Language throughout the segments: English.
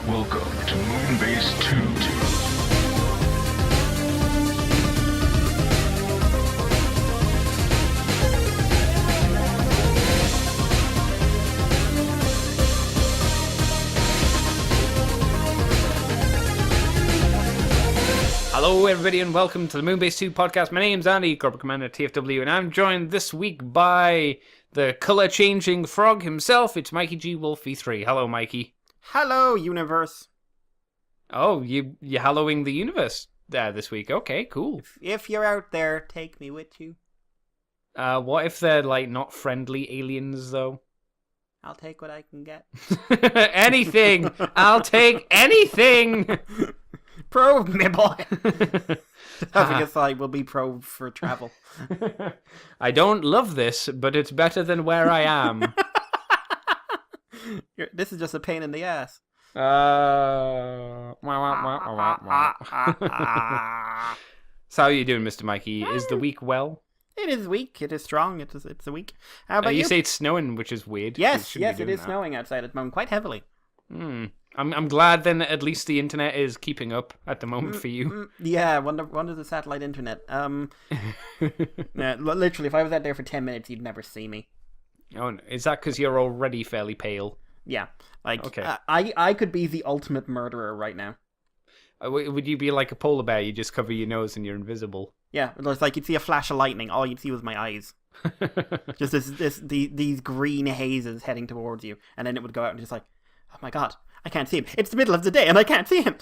Welcome to Moonbase 2. Hello everybody and welcome to the Moonbase 2 podcast. My name's Andy, Corporate Commander TFW, and I'm joined this week by the colour-changing frog himself. It's Mikey G. Wolfie 3. Hello, Mikey. Hello, universe. Oh, you're hallowing the universe this week. Okay, cool. If you're out there, take me with you. What if they're, not friendly aliens, though? I'll take what I can get. Anything! I'll take anything! Probe me, boy! Having a thigh will be probed for travel. I don't love this, but it's better than where I am. This is just a pain in the ass. So how are you doing, Mr. Mikey? Is the week well? It is weak. It is strong. It's a week. But you say it's snowing, which is weird. Yes, it is snowing outside at the moment, quite heavily. I'm glad then at least the internet is keeping up at the moment for you. Yeah, wonder the satellite internet. Yeah, literally, if I was out there for 10 minutes, you'd never see me. Oh, is that because you're already fairly pale? Yeah, okay. I could be the ultimate murderer right now. Would you be like a polar bear? You just cover your nose and you're invisible. Yeah, it's like you'd see a flash of lightning. All you'd see was my eyes. Just these green hazes heading towards you, and then it would go out and just like, oh my god, I can't see him. It's the middle of the day and I can't see him.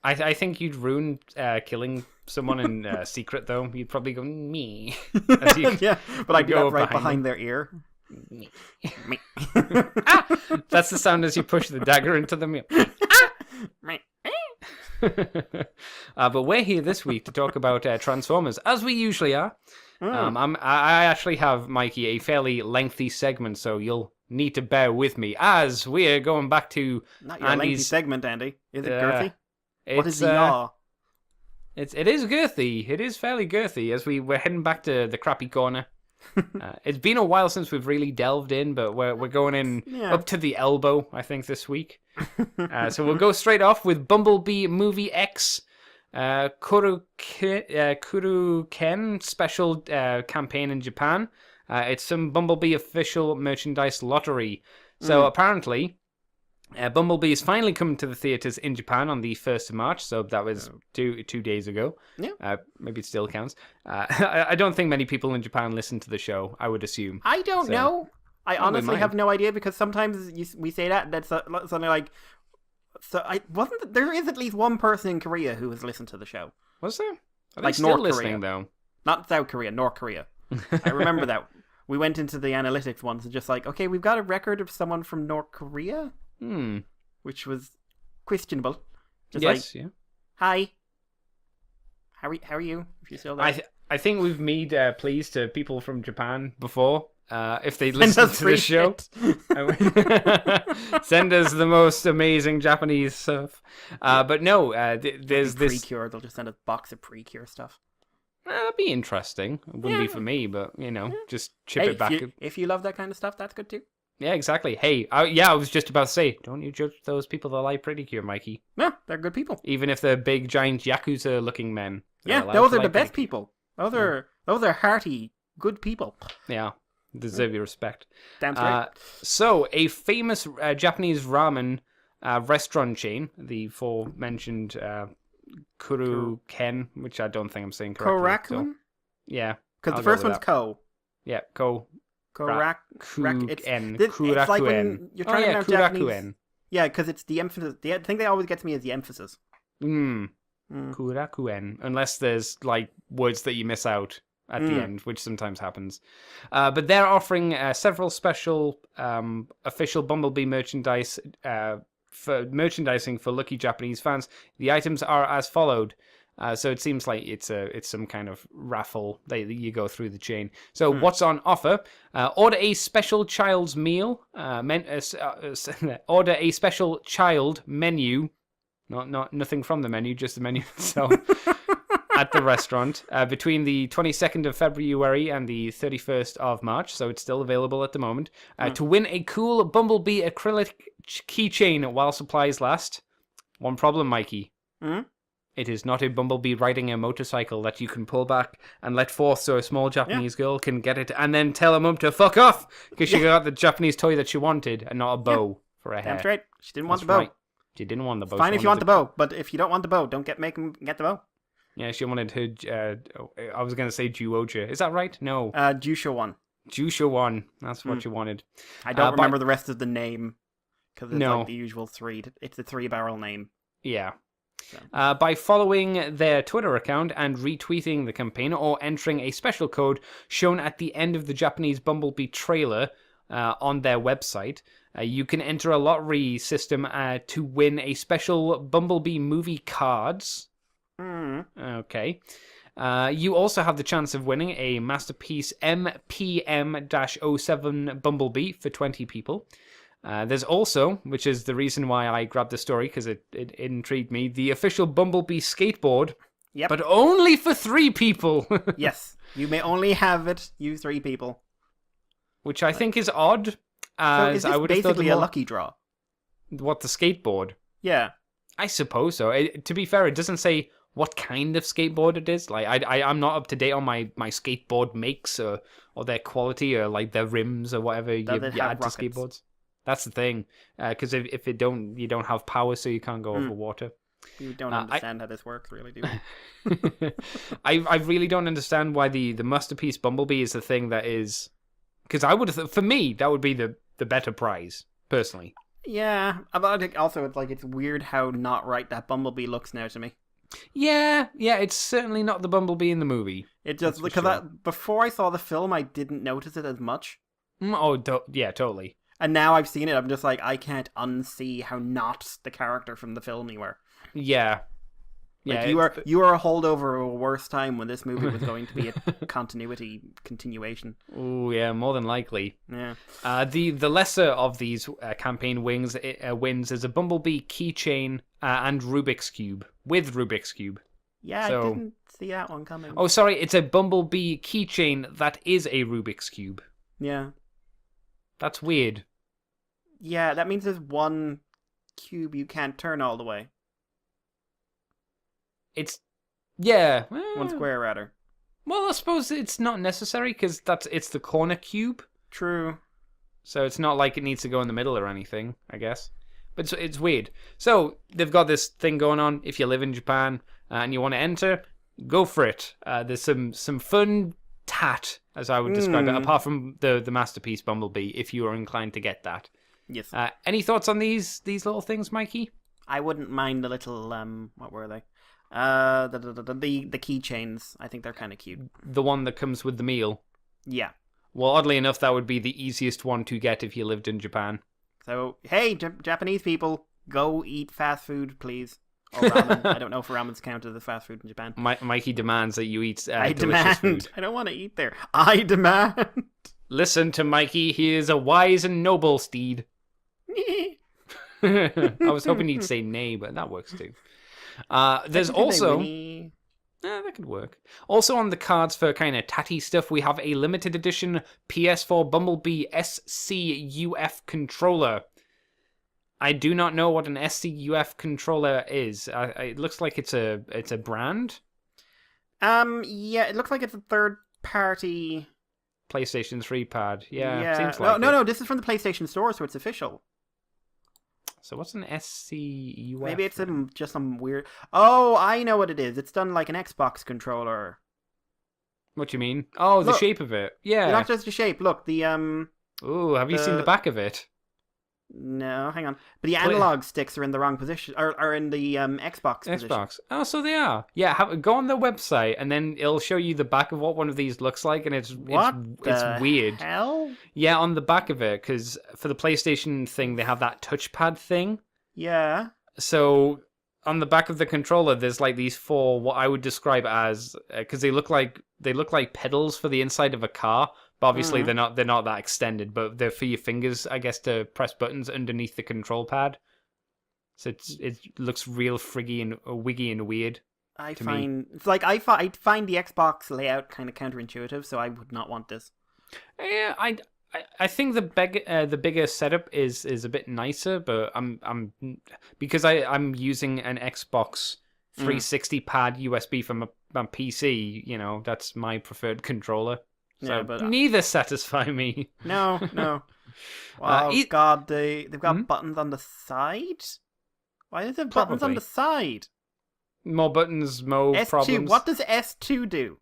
I think you'd ruin killing someone in secret, though. You'd probably go, me. Yeah, but I'd go right behind their ear. Me. That's the sound as you push the dagger into them. But we're here this week to talk about Transformers, as we usually are. I actually have, Mikey, a fairly lengthy segment, so you'll need to bear with me as we're going back to not your lengthy segment, Andy. Is it girthy? What is the yaw? It is girthy. It is fairly girthy as we're heading back to the crappy corner. It's been a while since we've really delved in, but we're going in up to the elbow, I think, this week. So we'll go straight off with Bumblebee Movie X Kuruken special campaign in Japan. It's some Bumblebee official merchandise lottery. So apparently, Bumblebee is finally coming to the theaters in Japan on the 1st of March. So that was two days ago. Yeah. Maybe it still counts. I don't think many people in Japan listen to the show, I would assume. I don't know. I honestly have no idea, because sometimes we say that, and that's something like... There is at least one person in Korea who has listened to the show. Was there? Are they like still North listening, Korea. though? Not South Korea, North Korea. I remember that. We went into the analytics once and just like, okay, we've got a record of someone from North Korea? Which was questionable. Just yes, like, hi. How are you? If you're still there. I think we've made pleas to people from Japan before. If they listen to the show, send us the most amazing Japanese stuff. But no, there's this Precure. They'll just send a box of Precure stuff. That'd be interesting. It wouldn't be for me, but just chip it back. If you love that kind of stuff, that's good too. Yeah, exactly. Hey, I was just about to say, don't you judge those people that like Precure, Mikey? No, they're good people. Even if they're big, giant Yakuza-looking men. Yeah, those are the best people. Those are hearty, good people. Yeah. Deserve your respect. Damn right. So, a famous Japanese ramen restaurant chain, the aforementioned Kuruken, which I don't think I'm saying correctly. Korakuen? Yeah. Because the first one's Ko. Yeah, Ko. Kurakuen. Kurakuen. It's like when you're trying to pronounce Japanese. Yeah, because it's the emphasis. The thing that always gets me is the emphasis. Kurakuen. Unless there's, words that you miss out at the end, which sometimes happens. But they're offering several special official Bumblebee merchandise for merchandising for lucky Japanese fans. The items are as followed. So it seems like it's some kind of raffle that you go through the chain. So what's on offer? Order a special child's meal. Order a special child menu. Nothing from the menu, just the menu itself. At the restaurant between the 22nd of February and the 31st of March, so it's still available at the moment, to win a cool Bumblebee acrylic keychain while supplies last. One problem, Mikey. Hmm? It is not a Bumblebee riding a motorcycle that you can pull back and let forth so a small Japanese girl can get it and then tell her mum to fuck off because she got the Japanese toy that she wanted and not a bow for her hair. Damn straight. She didn't want That's the bow. right. She didn't want the bow. Fine She if you want wanted the bow, but if you don't want the bow, don't make him get the bow. Yeah, she wanted her. I was going to say Juoja. Is that right? No. Jusha one. Jusha one. That's what she wanted. I don't remember the rest of the name because it's like the usual three. It's a 3-barrel name. Yeah. So. By following their Twitter account and retweeting the campaign or entering a special code shown at the end of the Japanese Bumblebee trailer on their website, you can enter a lottery system to win a special Bumblebee movie cards. Okay. You also have the chance of winning a Masterpiece MPM-07 Bumblebee for 20 people. There's also, which is the reason why I grabbed the story, because it intrigued me, the official Bumblebee skateboard, but only for 3 people. Yes, you may only have it, you 3 people. Which I think is odd. So is this basically a lucky draw? What, the skateboard? Yeah. I suppose so. To be fair, it doesn't say what kind of skateboard it is. Like I'm not up to date on my skateboard makes or their quality or like their rims or whatever you add to skateboards. That's the thing, because if you don't have power, so you can't go over water. You don't understand how this works, really, do you? I really don't understand why the Masterpiece Bumblebee is the thing that is, because I would have for me that would be the better prize personally. Yeah, but also it's weird how not right that Bumblebee looks now to me. Yeah, it's certainly not the Bumblebee in the movie. It just because before I saw the film, I didn't notice it as much. Yeah, totally. And now I've seen it, I'm just like, I can't unsee how not the character from the film you were. Yeah. Like you were a holdover of a worse time when this movie was going to be a continuation. Oh yeah, more than likely. Yeah. The lesser of these campaign wins is a Bumblebee keychain and Rubik's Cube with Rubik's Cube. Yeah, I didn't see that one coming. Oh, sorry, it's a Bumblebee keychain that is a Rubik's Cube. Yeah. That's weird. Yeah, that means there's one cube you can't turn all the way. One square, rather. Well, I suppose it's not necessary, because it's the corner cube. True. So it's not like it needs to go in the middle or anything, I guess. But it's weird. So they've got this thing going on. If you live in Japan and you want to enter, go for it. There's some fun tat, as I would describe it, apart from the Masterpiece Bumblebee, if you are inclined to get that. Yes. Any thoughts on these little things, Mikey? I wouldn't mind the little what were they? The keychains. I think they're kind of cute. The one that comes with the meal. Yeah. Well, oddly enough, that would be the easiest one to get if you lived in Japan. So, hey, Japanese people, go eat fast food, please. Or ramen. I don't know if ramen's counted as fast food in Japan. Mikey demands that you eat I delicious demand. food. I don't want to eat there. I demand. Listen to Mikey. He is a wise and noble steed. I was hoping you'd say nay, but that works too. There's also... that could work. Also on the cards for kind of tatty stuff, we have a limited edition PS4 Bumblebee SCUF controller. I do not know what an SCUF controller is. It looks like it's a brand. Yeah, it looks like it's a third-party PlayStation 3 pad. Yeah. Seems no, like no, this is from the PlayStation Store, so it's official. So what's an SCUF? Maybe it's just some weird... Oh, I know what it is. It's done like an Xbox controller. What do you mean? Oh, the shape of it. Yeah. Not just the shape. Look, the... Ooh, have you seen the back of it? No, hang on. But the analog sticks are in the wrong position, are in the Xbox position. Xbox. Oh, so they are. Yeah, go on their website, and then it'll show you the back of what one of these looks like, and it's weird. Hell? Yeah, on the back of it, because for the PlayStation thing, they have that touchpad thing. Yeah. So on the back of the controller, there's like these 4 what I would describe as because they look like pedals for the inside of a car. But obviously they're not that extended, but they're for your fingers, I guess, to press buttons underneath the control pad. So it looks real friggy and wiggy and weird. I find the Xbox layout kind of counterintuitive, so I would not want this. Yeah, I think the bigger setup is a bit nicer, but I'm because I'm using an Xbox 360 pad USB from my PC. You know, that's my preferred controller. So Yeah, but neither satisfy me. no. Oh God, they've got Hmm? buttons on the side. Why is there buttons on Probably the side? more buttons, more S2. problems. What does S2 do?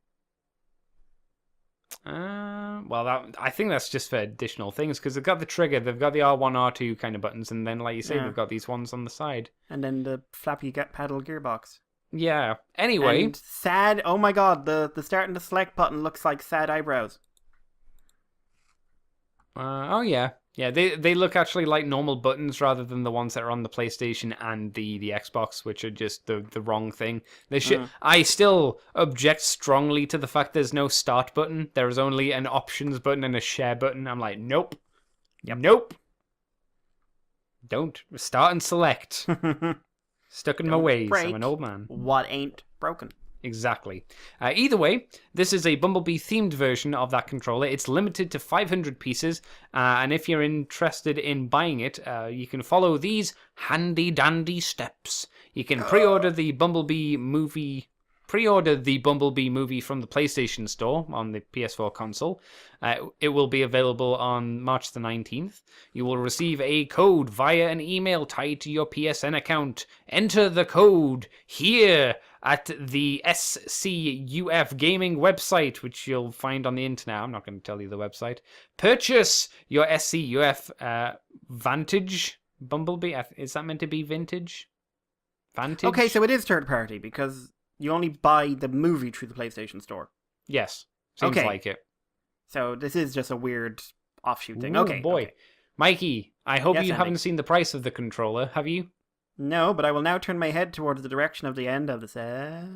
Well, I think that's just for additional things because they've got the trigger, they've got the R1, R2 kind of buttons, and then, like you say, Yeah. they've got these ones on the side. And then the flappy paddle gearbox. Yeah. Anyway, And sad. Oh my God, the start and the select button looks like sad eyebrows. oh yeah, they look actually like normal buttons rather than the ones that are on the PlayStation and the Xbox, which are just the wrong thing. They should. I still object strongly to the fact there's no start button. There is only an options button and a share button. I'm like, nope, nope, don't start and select. Stuck in my Don't ways. break I'm an old man. What ain't broken? Exactly. Either way, this is a Bumblebee themed version of that controller. It's limited to 500 pieces, and if you're interested in buying it, you can follow these handy dandy steps. You can pre-order the Bumblebee movie. Pre-order the Bumblebee movie from the PlayStation Store on the PS4 console. It will be available on March the 19th. You will receive a code via an email tied to your PSN account. Enter the code here at the SCUF Gaming website, which you'll find on the internet. I'm not going to tell you the website. Purchase your SCUF Vantage Bumblebee. Is that meant to be vintage? Vantage? Okay, so it is third party because you only buy the movie through the PlayStation Store. Yes. Seems Okay. like it. So this is just a weird offshoot thing. Ooh, Okay, boy. okay. Mikey, I hope Yes, you Andy. haven't seen the price of the controller, have you? No, but I will now turn my head towards the direction of the end of the set.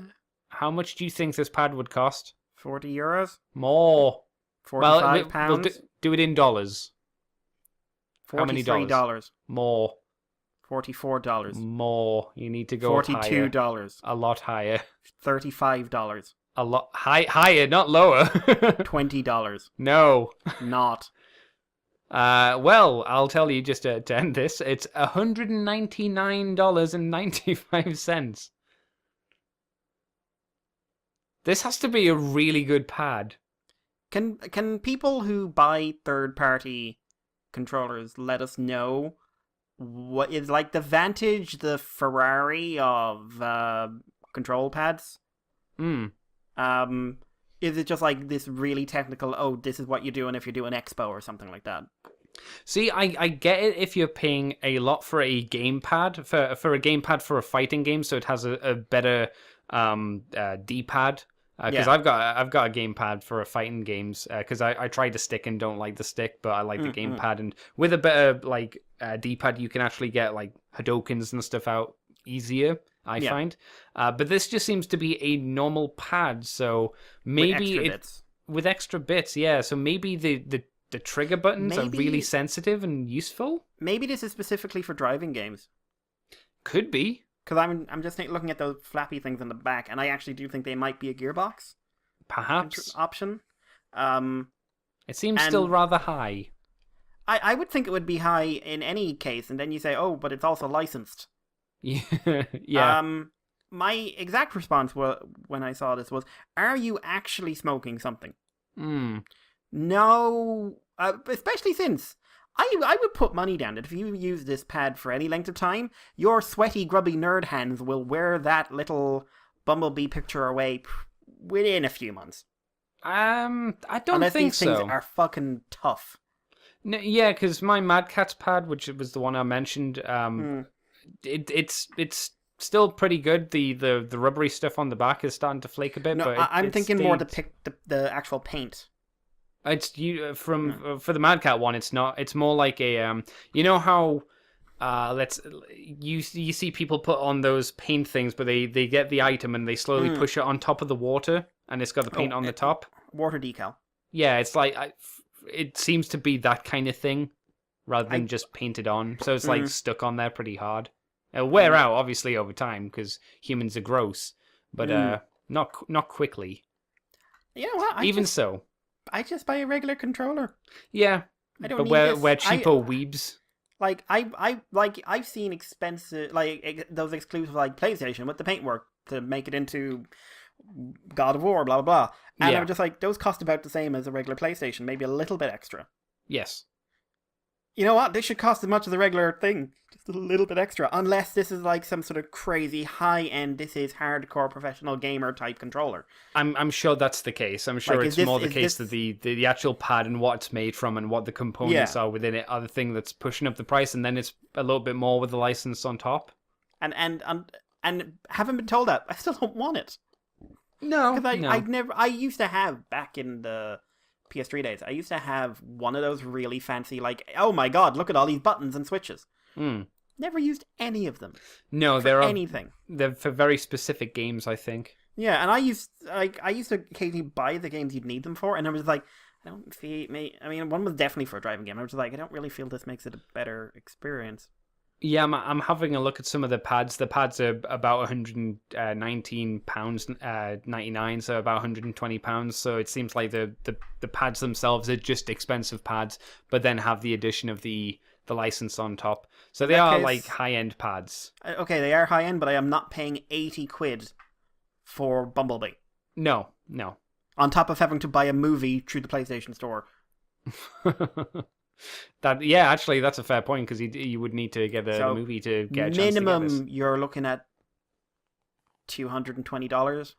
How much do you think this pad would cost? €40? More. £45? We'll do it in dollars. How many $43. More. $44. More. You need to go up higher. $42. A lot higher. $35. A lot higher, not lower. $20. No. Not. Well, I'll tell you just to end this. It's $199.95. This has to be a really good pad. Can people who buy third-party controllers let us know what is like the Vantage, the Ferrari of control pads? Hmm. Is it just like this really technical, oh, this is what you're doing if you're doing Expo or something like that? See, I get it if you're paying a lot for a gamepad, for a gamepad for a fighting game, so it has a better D-pad. Because Yeah. I've got a gamepad for a fighting games, because I tried the stick and don't like the stick, but I like the gamepad, and with a better like D-pad, you can actually get like Hadokens and stuff out easier. I find, but this just seems to be a normal pad, so maybe with extra bits, yeah. So maybe the trigger buttons are really sensitive and useful. Maybe this is specifically for driving games. Could be. Because I'm just looking at those flappy things on the back, and I actually do think they might be a gearbox Perhaps. option. It seems still rather high. I would think it would be high in any case, and then you say, oh, but it's also licensed. Yeah. My exact response when I saw this was, are you actually smoking something? No, especially since I would put money down that if you use this pad for any length of time, your sweaty, grubby nerd hands will wear that little Bumblebee picture away within a few months. I don't Unless think these things so. are fucking tough. No, yeah, because my Mad Catz pad, which was the one I mentioned, it's still pretty good. The rubbery stuff on the back is starting to flake a bit. No, but I'm thinking more the actual paint. It's for the Mad Cat one. It's not. It's more like a you know how you see people put on those paint things, but they get the item and they slowly push it on top of the water, and it's got the paint on the top. Water decal. Yeah, it's like it seems to be that kind of thing rather than just painted on. So it's like stuck on there pretty hard. It'll wear out obviously over time because humans are gross, but not quickly. You know what? Even so. I just buy a regular controller. Yeah, I don't But need we're this. cheapo weebs. I've seen expensive those exclusive like PlayStation with the paintwork to make it into God of War, blah blah blah, and Yeah. I'm just like, those cost about the same as a regular PlayStation, maybe a little bit extra. Yes. You know what? They should cost as much as a regular thing, just a little bit extra. Unless this is like some sort of crazy high end, this is hardcore professional gamer type controller. I'm sure that's the case. I'm sure Like, it's is more the this- case that the actual pad and what it's made from and what the components are within it are the thing that's pushing up the price, and then it's a little bit more with the license on top. And haven't been told that. I still don't want it. No, Because I used to have, back in the PS3 days, I used to have one of those really fancy, like, oh my god, look at all these buttons and switches. Never used any of them. No, for anything. They're for very specific games, I think. Yeah, and I used to occasionally buy the games you'd need them for, and I was like, I don't feel I mean, one was definitely for a driving game. I was like, I don't really feel this makes it a better experience. Yeah, I'm having a look at some of the pads. The pads are about £119.99, so about £120. So it seems like the pads themselves are just expensive pads, but then have the addition of the license on top. So they are like high-end pads. Okay, they are high-end, but I am not paying 80 quid for Bumblebee. No. On top of having to buy a movie through the PlayStation Store. Actually, that's a fair point, because you would need to get the movie to get a chance minimum, to get this. You're looking at $220.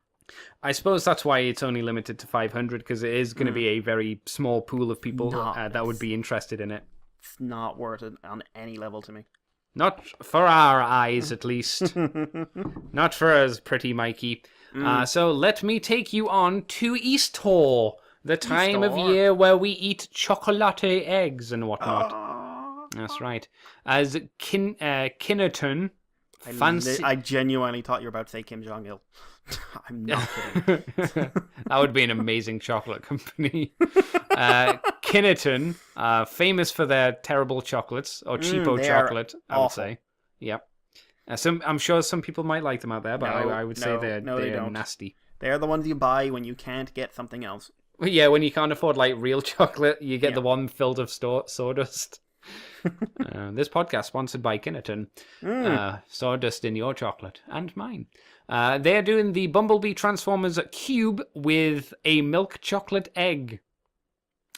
I suppose that's why it's only limited to 500, because it is going to be a very small pool of people that would be interested in it. It's not worth it on any level to me. Not for our eyes, at least. Not for us, pretty Mikey. So let me take you on to Easter, the time of year where we eat chocolate eggs and whatnot. That's right. As Kinnerton, fancy... I genuinely thought you were about to say Kim Jong-il. I'm not kidding. That would be an amazing chocolate company. Kinnerton, famous for their terrible chocolates, or cheapo chocolate, I would say. Yep. I'm sure some people might like them out there, but I would say they're nasty. They're the ones you buy when you can't get something else. Yeah, when you can't afford like real chocolate, you get the one filled of sawdust. This podcast sponsored by Kinnerton. Sawdust in your chocolate and mine. They're doing the Bumblebee Transformers Cube with a milk chocolate egg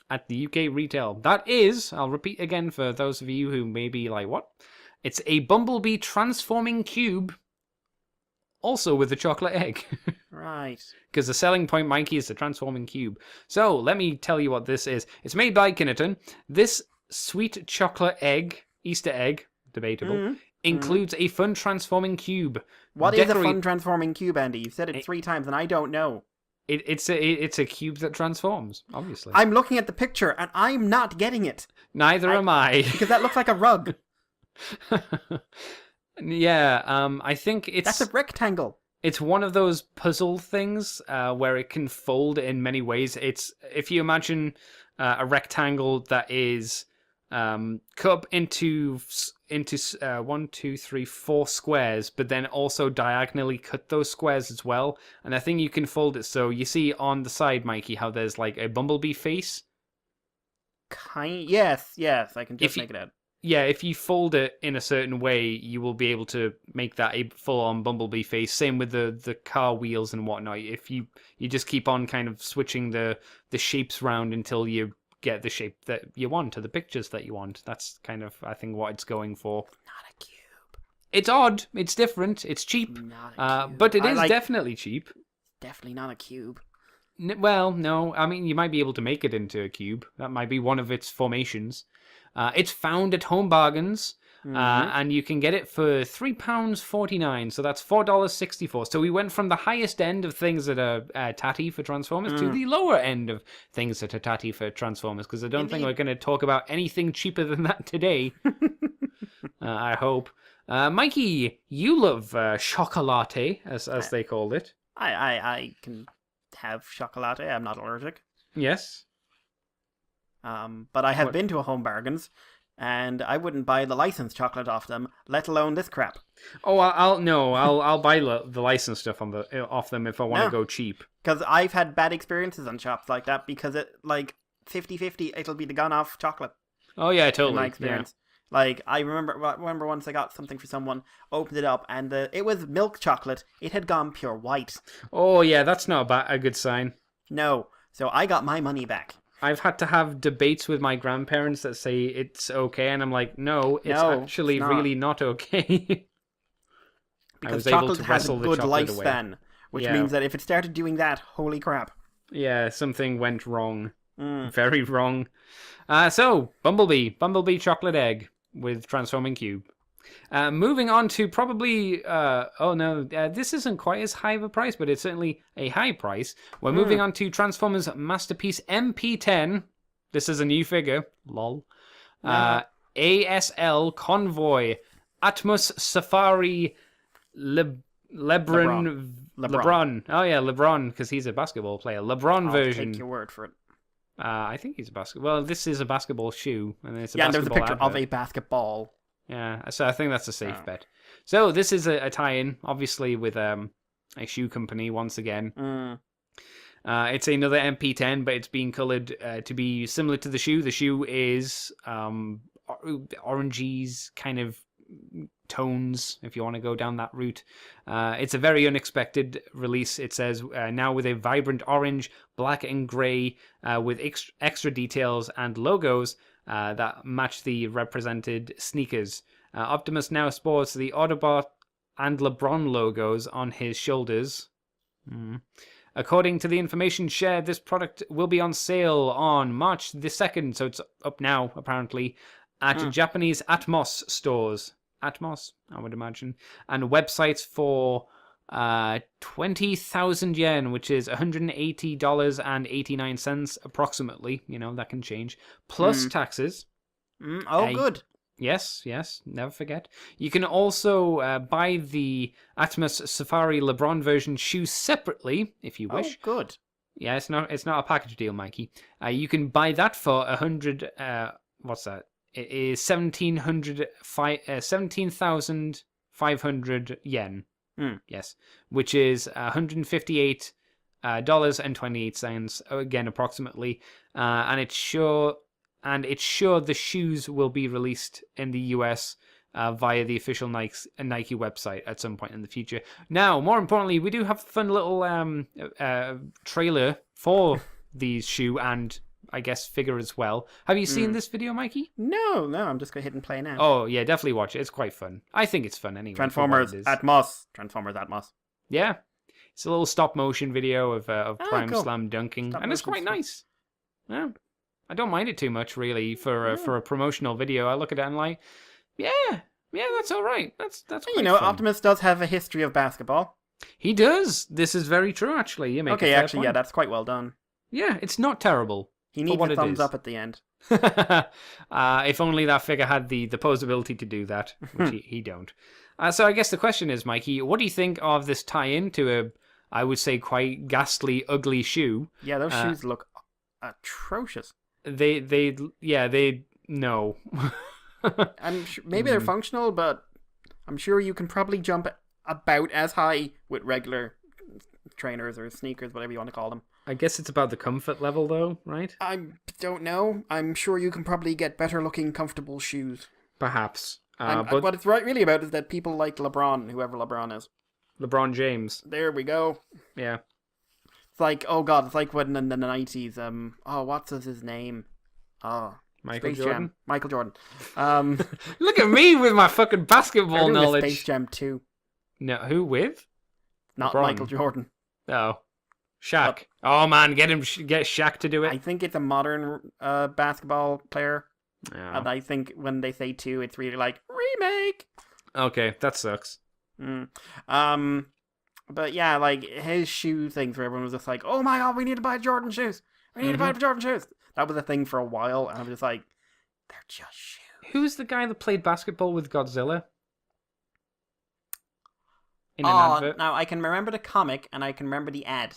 at the UK retail. That is, I'll repeat again for those of you who may be like, what? It's a Bumblebee transforming cube, also with a chocolate egg. Right. Because the selling point, Mikey, is the transforming cube. So, let me tell you what this is. It's made by Kinnerton. This sweet chocolate egg, Easter egg, debatable, includes a fun transforming cube. What is a fun transforming cube, Andy? You've said it 3 times and I don't know. It's a cube that transforms, obviously. I'm looking at the picture and I'm not getting it. Neither am I. Because that looks like a rug. Yeah, I think That's a rectangle. It's one of those puzzle things where it can fold in many ways. It's, if you imagine a rectangle that is cut up into 1, 2, 3, 4 squares, but then also diagonally cut those squares as well. And I think you can fold it so you see on the side, Mikey, how there's like a bumblebee face. Yes, I can just make it out. Yeah, if you fold it in a certain way, you will be able to make that a full-on Bumblebee face. Same with the car wheels and whatnot. If you just keep on kind of switching the shapes round until you get the shape that you want, or the pictures that you want. That's kind of, I think, what it's going for. Not a cube. It's odd. It's different. It's cheap. Not a cube. But it is definitely cheap. Definitely not a cube. Well, no. I mean, you might be able to make it into a cube. That might be one of its formations. It's found at Home Bargains, and you can get it for £3.49, so that's $4.64. So we went from the highest end of things that are tatty for Transformers to the lower end of things that are tatty for Transformers, because I don't think we're going to talk about anything cheaper than that today. I hope. Mikey, you love chocolate, as they called it. I can have chocolate. I'm not allergic. Yes. But I have been to a Home Bargains, and I wouldn't buy the licensed chocolate off them, let alone this crap. Oh, I'll buy the licensed stuff off them if I want to go cheap. Because I've had bad experiences on shops like that, because it, like, 50-50, it'll be the gone-off chocolate. Oh yeah, in totally. my Yeah. experience. Like, I remember once I got something for someone, opened it up, and it was milk chocolate. It had gone pure white. Oh yeah, that's not a good sign. No. So I got my money back. I've had to have debates with my grandparents that say it's okay, and I'm like, no, it's No, actually it's not. really not okay. I Because was able chocolate to has a wrestle the good chocolate away. lifespan, which Yeah. means that if it started doing that, holy crap. Yeah, something went wrong. Very wrong. So, Bumblebee chocolate egg with transforming cube. Moving on to probably, this isn't quite as high of a price, but it's certainly a high price. We're moving on to Transformers Masterpiece MP10. This is a new figure. Lol. ASL Convoy Atmos Safari LeBron. Oh yeah, LeBron, because he's a basketball player. LeBron I'll version. take your word for it. I think he's a basketball. Well, this is a basketball shoe, and it's a Yeah, and there's a basketball picture of advert. a basketball. Yeah, so I think that's a safe bet. So this is a tie-in, obviously, with a shoe company once again. It's another MP10, but it's being coloured to be similar to the shoe. The shoe is oranges kind of tones, if you want to go down that route. It's a very unexpected release. It says now with a vibrant orange, black and grey, with extra details and logos that match the represented sneakers. Optimus now sports the Autobot and LeBron logos on his shoulders. According to the information shared, this product will be on sale on March the 2nd, so it's up now, apparently, at Japanese Atmos stores. Atmos, I would imagine. And websites for 20,000 yen, which is $180.89 approximately. You know, that can change. Plus taxes. Good. Yes, never forget. You can also buy the Atmos Safari LeBron version shoe separately, if you wish. Oh, good. Yeah, it's not a package deal, Mikey. You can buy that for 100. What's that? It is 17,500 yen. Yes, which is $158.28 again, approximately. And it's sure the shoes will be released in the US via the official Nike website at some point in the future. Now, more importantly, we do have a fun little trailer for the shoe and I guess figure as well. Have you seen this video, Mikey? No, I'm just going to hit and play now. Oh, yeah, definitely watch it. It's quite fun. I think it's fun anyway. Transformers Atmos. Yeah. It's a little stop motion video of Prime cool. Slam dunking, Stop and it's quite motion's fun. nice. Yeah. I don't mind it too much, really, for a promotional video. I look at it and like, yeah, that's all right. That's quite You know, fun. Optimus does have a history of basketball. He does. This is very true, actually. You make a fair point. that's quite well done. Yeah, it's not terrible. He for needs what a it thumbs is. up at the end. If only that figure had the posability to do that, which he don't. So I guess the question is, Mikey, what do you think of this tie-in to a, I would say, quite ghastly, ugly shoe? Yeah, those shoes look atrocious. No. I'm sure, maybe they're functional, but I'm sure you can probably jump about as high with regular trainers or sneakers, whatever you want to call them. I guess it's about the comfort level, though, right? I don't know. I'm sure you can probably get better looking, comfortable shoes. Perhaps. But what it's really about is that people like LeBron, whoever LeBron is. LeBron James. There we go. Yeah. It's like, oh god, it's like when in the 90s, what's his name? Michael Space Jordan? Jam. Michael Jordan. Look at me with my fucking basketball they're doing a knowledge. Space Jam 2. No, who with? Not LeBron. Michael Jordan. Oh. Shaq. Oh man, get Shaq to do it. I think it's a modern basketball player. Yeah. And I think when they say 2, it's really like, remake! Okay, that sucks. But yeah, like, his shoe things where everyone was just like, oh my god, we need to buy Jordan shoes! We need to buy Jordan shoes! That was a thing for a while, and I was just like, they're just shoes. Who's the guy that played basketball with Godzilla? In an advert? Now I can remember the comic, and I can remember the ad.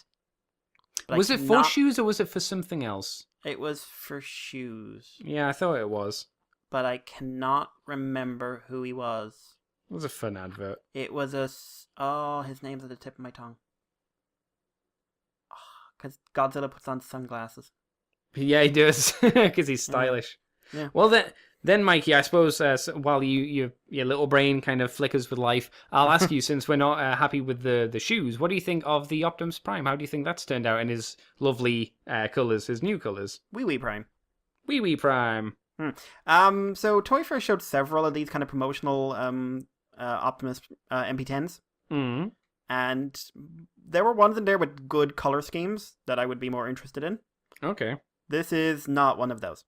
But Was it for shoes or was it for something else? It was for shoes. Yeah, I thought it was. But I cannot remember who he was. It was a fun advert. It was his name's at the tip of my tongue. Because Godzilla puts on sunglasses. Yeah, he does, because he's stylish. Yeah. Well, then, Mikey, I suppose while your little brain kind of flickers with life, I'll ask you, since we're not happy with the shoes, what do you think of the Optimus Prime? How do you think that's turned out in his lovely colours, his new colours? Wee Wee Prime. Wee Wee Prime. So Toyfair showed several of these kind of promotional Optimus MP10s. Mm. And there were ones in there with good color schemes that I would be more interested in. Okay. This is not one of those.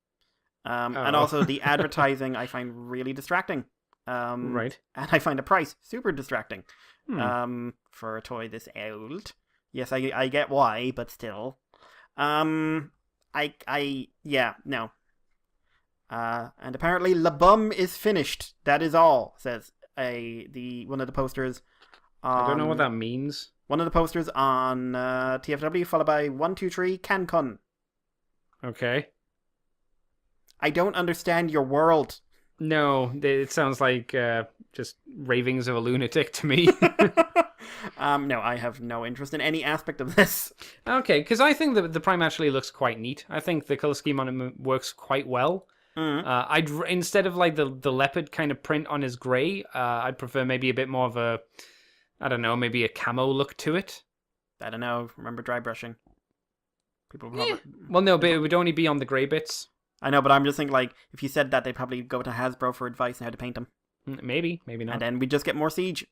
And also the advertising I find really distracting. Right. And I find the price super distracting. For a toy this old. Yes, I get why, but still. No. And apparently La Bum is finished. That is all, says one of the posters. I don't know what that means. One of the posters on TFW, followed by 1, 2, 3, Cancun. Okay. I don't understand your world. No, it sounds like just ravings of a lunatic to me. No, I have no interest in any aspect of this. Okay, because I think that the Prime actually looks quite neat. I think the color scheme on him works quite well. I'd instead of like the leopard kind of print on his grey, I'd prefer maybe a bit more of a, I don't know, maybe a camo look to it. I don't know. Remember dry brushing? People probably... Well, no, but it would only be on the grey bits. I know, but I'm just thinking, like, if you said that, they'd probably go to Hasbro for advice on how to paint them. Maybe not. And then we'd just get more Siege.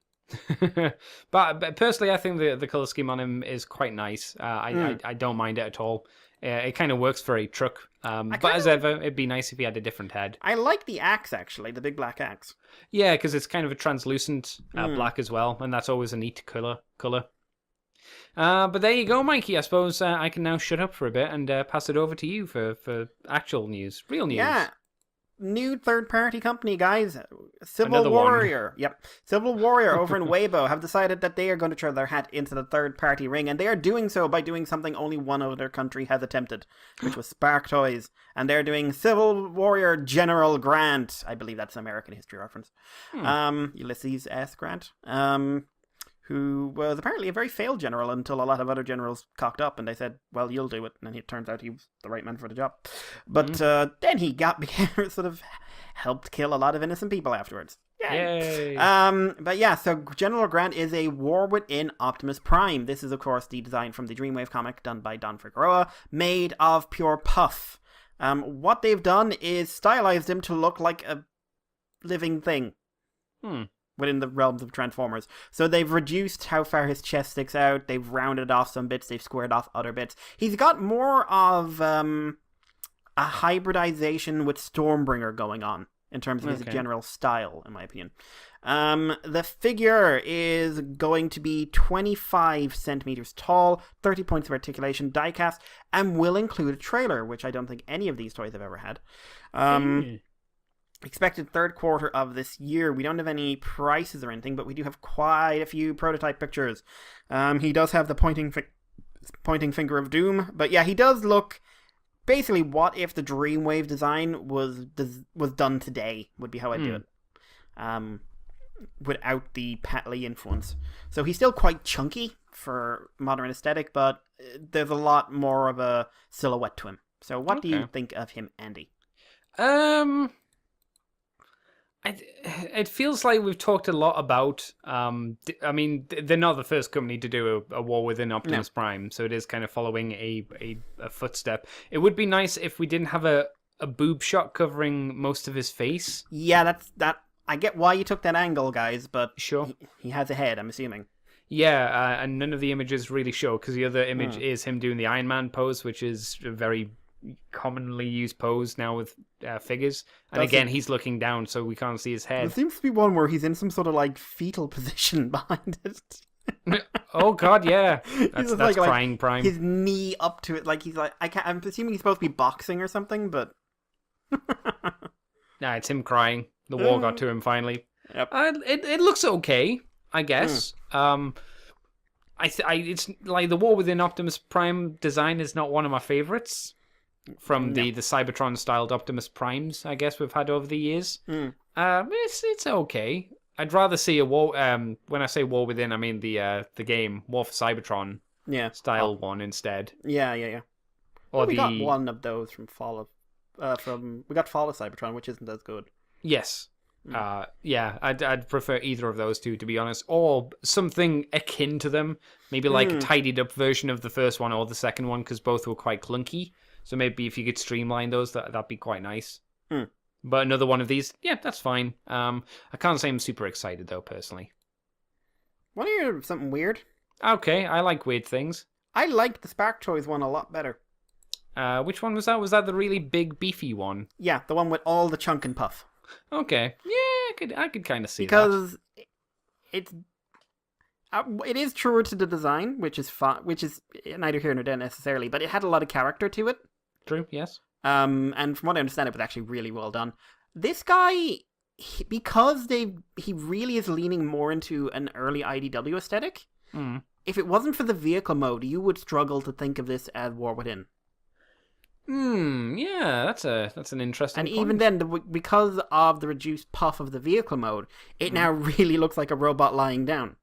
but personally, I think the color scheme on him is quite nice. I don't mind it at all. It kind of works for a truck. But as ever, it'd be nice if he had a different head. I like the axe, actually, the big black axe. Yeah, because it's kind of a translucent black as well, and that's always a neat color. But there you go, Mikey. I suppose I can now shut up for a bit and pass it over to you for actual news, real news. Yeah. New third-party company, guys. Civil Warrior. Yep. Civil Warrior over in Weibo have decided that they are going to throw their hat into the third-party ring, and they are doing so by doing something only one other country has attempted, which was Spark Toys. And they're doing Civil Warrior General Grant. I believe that's an American history reference. Ulysses S. Grant. Who was apparently a very failed general until a lot of other generals cocked up and they said, well, you'll do it. And it turns out he was the right man for the job. But then he became sort of helped kill a lot of innocent people afterwards. Yay! But yeah, so General Grant is a war within Optimus Prime. This is, of course, the design from the Dreamwave comic done by Don Figueroa, made of pure puff. What they've done is stylized him to look like a living thing. Within the realms of Transformers. So they've reduced how far his chest sticks out, they've rounded off some bits, they've squared off other bits. He's got more of a hybridization with Stormbringer going on, in terms of his general style, in my opinion. The figure is going to be 25 centimeters tall, 30 points of articulation, diecast, and will include a trailer, which I don't think any of these toys have ever had. Expected third quarter of this year. We don't have any prices or anything, but we do have quite a few prototype pictures. He does have the pointing finger of doom, but yeah, he does look basically what if the Dreamwave design was done today, would be how I do it. Without the Pat Lee influence. So he's still quite chunky for modern aesthetic, but there's a lot more of a silhouette to him. So what do you think of him, Andy? It feels like we've talked a lot about. I mean, they're not the first company to do a war within Optimus Prime, so it is kind of following a footstep. It would be nice if we didn't have a boob shot covering most of his face. Yeah, that. I get why you took that angle, guys, but sure, he has a head, I'm assuming. Yeah, and none of the images really show, because the other image is him doing the Iron Man pose, which is a very commonly used pose now with figures. And again, he's looking down, so we can't see his head. There seems to be one where he's in some sort of like fetal position behind it. Oh god, yeah. That's crying Prime. His knee up to it, like he's like, I'm assuming he's supposed to be boxing or something, but nah, it's him crying. The war got to him finally. Yep. It looks okay, I guess. It's like the war within Optimus Prime design is not one of my favorites from the Cybertron styled Optimus Primes, I guess we've had over the years. It's okay. I'd rather see a war. When I say war within, I mean the game War for Cybertron style one instead. Yeah. Or we got one of those from Fall we got Fall of Cybertron, which isn't as good. Yes. Yeah, I'd prefer either of those two, to be honest, or something akin to them. Maybe like a tidied up version of the first one or the second one, because both were quite clunky. So maybe if you could streamline those, that'd be quite nice. But another one of these, yeah, that's fine. I can't say I'm super excited though, personally. Want to hear something weird? Okay, I like weird things. I liked the Spark Toys one a lot better. Which one was that? Was that the really big, beefy one? Yeah, the one with all the chunk and puff. Okay, yeah, I could kind of see that. Because it is truer to the design, which is neither here nor there necessarily, but it had a lot of character to it. True, yes. And from what I understand, it was actually really well done. This guy, because he really is leaning more into an early IDW aesthetic. If it wasn't for the vehicle mode, you would struggle to think of this as War Within. Yeah, that's an interesting point. Even then, because of the reduced puff of the vehicle mode, it now really looks like a robot lying down.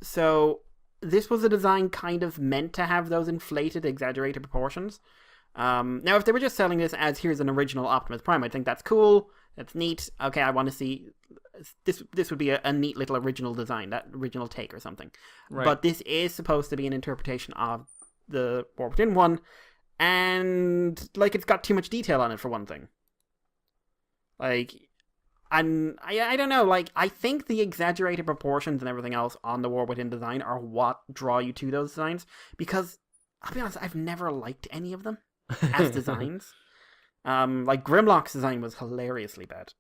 So this was a design kind of meant to have those inflated, exaggerated proportions. Now, if they were just selling this as here's an original Optimus Prime, I'd think that's cool, that's neat. Okay, I want to see this. This would be a neat little original design, that original take or something. Right. But this is supposed to be an interpretation of the War Within one, and like it's got too much detail on it for one thing. Like, and I don't know. Like, I think the exaggerated proportions and everything else on the War Within design are what draw you to those designs. Because I'll be honest, I've never liked any of them as designs. Like Grimlock's design was hilariously bad.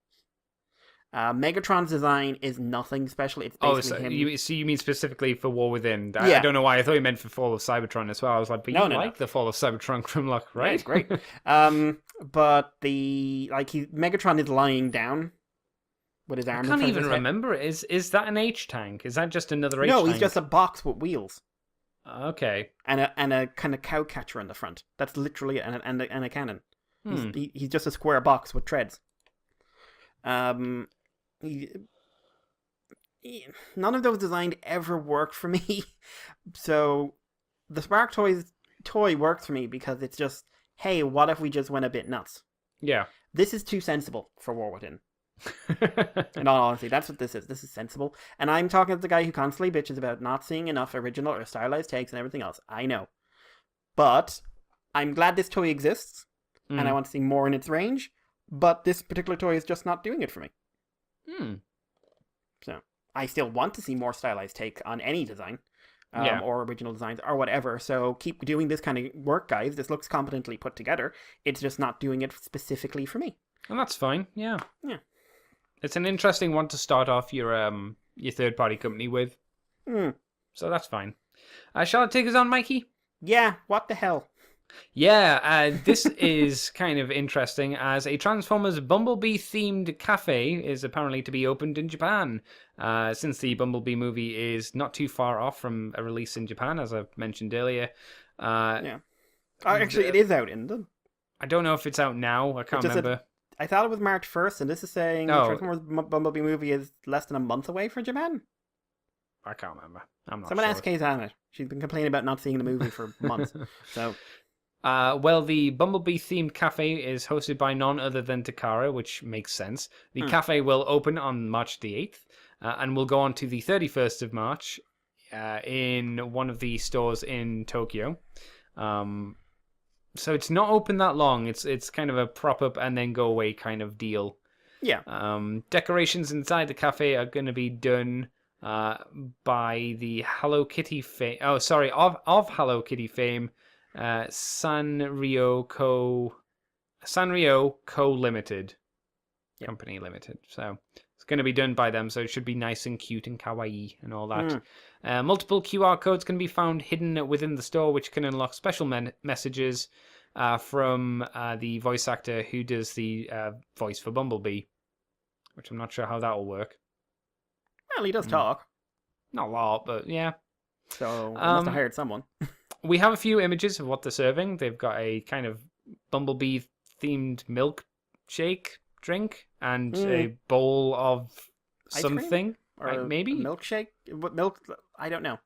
Megatron's design is nothing special. It's basically him. You mean specifically for War Within? Yeah. I don't know why. I thought you meant for Fall of Cybertron as well. I was like, but you like the Fall of Cybertron Grimlock, right? Yeah, it's great. But Megatron is lying down with his arms. I can't even remember it. Is that an H-tank? Is that just another H-tank? No, he's just a box with wheels. Okay. And a kind of cow catcher in the front. That's literally and a cannon. He's just a square box with treads. None of those designs ever worked for me. So the Spark toy worked for me because it's just, hey, what if we just went a bit nuts? Yeah. This is too sensible for War Within. In all honesty, that's what this is. This is sensible. And I'm talking to the guy who constantly bitches about not seeing enough original or stylized takes and everything else. I know. But I'm glad this toy exists, and I want to see more in its range, but this particular toy is just not doing it for me. So, I still want to see more stylized take on any design, or original designs, or whatever. So, keep doing this kind of work, guys. This looks competently put together. It's just not doing it specifically for me. And that's fine, yeah. It's an interesting one to start off your third-party company with. So that's fine. Shall I take us on, Mikey? Yeah, what the hell? Yeah, this is kind of interesting as a Transformers Bumblebee-themed cafe is apparently to be opened in Japan. Since the Bumblebee movie is not too far off from a release in Japan, as I've mentioned earlier. Actually, it is out in them. I don't know if it's out now. I can't remember. I thought it was March 1st, and this is saying the Transformers Bumblebee movie is less than a month away from Japan. I can't remember. I'm not Someone sure. asked Kate Hammett. She's been complaining about not seeing the movie for months. So, well, the Bumblebee-themed cafe is hosted by none other than Takara, which makes sense. The cafe will open on March the 8th, and will go on to the 31st of March in one of the stores in Tokyo. So it's not open that long. It's kind of a prop up and then go away kind of deal. Yeah. Decorations inside the cafe are going to be done by the Hello Kitty fame. Oh, sorry, of Hello Kitty fame, Sanrio Co Limited, Company Limited. So it's going to be done by them. So it should be nice and cute and kawaii and all that. Multiple QR codes can be found hidden within the store, which can unlock special messages from the voice actor who does the voice for Bumblebee, which I'm not sure how that will work. Well, he does talk. Not a lot, but yeah. So I must have hired someone. We have a few images of what they're serving. They've got a kind of Bumblebee-themed milkshake drink and a bowl of something. Or maybe? A milkshake? What milk? I don't know.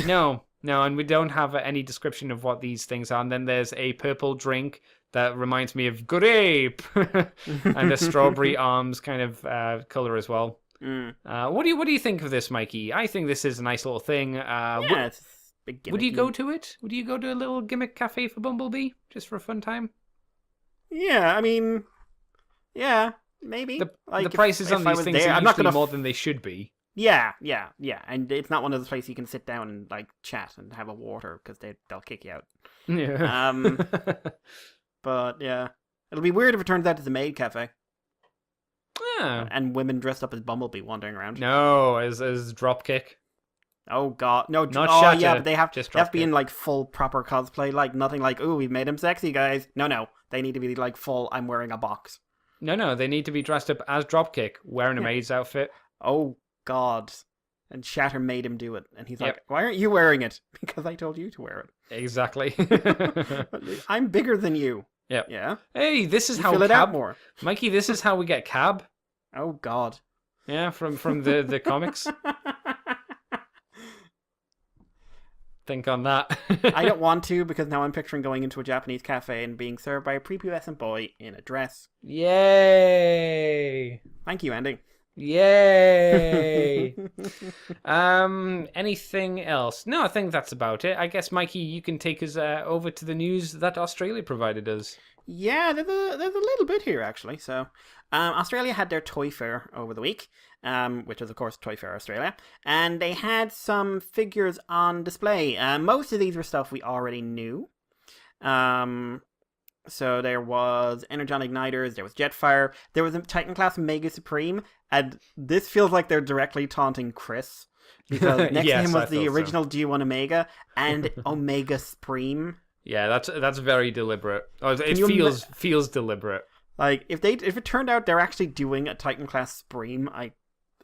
No, and we don't have any description of what these things are. And then there's a purple drink That reminds me of Good Ape, and a strawberry arms kind of color as well. What do you think of this, Mikey? I think this is a nice little thing. Yeah, it's a big would you gimmicky. go to it? Would you go to a little gimmick cafe for Bumblebee just for a fun time? Yeah, I mean, yeah, maybe. The Like, prices if on I these was things there, are I'm not usually gonna more than they should be. Yeah, and it's not one of those places you can sit down and like chat and have a water because they'll kick you out. Yeah. But yeah, it'll be weird if it turns out it's a maid cafe Ah. and women dressed up as Bumblebee wandering around. No, as Dropkick. Oh god, no! Not oh Shatter, yeah, but they have just to be Dropkick. in like full proper cosplay, like nothing like ooh we've made him sexy, guys. No, they need to be like full. I'm wearing a box. No, they need to be dressed up as Dropkick, wearing a Yeah. maid's outfit. Oh god! And Shatter made him do it, and he's like, Yep. "Why aren't you wearing it?" Because I told you to wear Exactly. it. I'm bigger than you. Yep. Yeah. Hey, this is You how fill it out Cab, more. Mikey. This is how we get Cab. Oh god. Yeah, from the comics. Think on that. I don't want to because now I'm picturing going into a Japanese cafe and being served by a prepubescent boy in a dress. Yay! Thank you, Andy. Yay! Anything else? No, I think that's about it. I guess, Mikey, you can take us over to the news that Australia provided us. Yeah, there's a little bit here actually. So, Australia had their Toy Fair over the week, which is of course Toy Fair Australia, and they had some figures on display. Most of these were stuff we already knew. So there was Energon Igniters, there was Jetfire, there was a Titan class Mega Supreme, and this feels like they're directly taunting Chris because next Yes, to him I was the thought so. original G1 Omega and Omega Supreme. Yeah, that's very deliberate. Oh, it you feels deliberate. Like if it turned out they're actually doing a Titan class Supreme,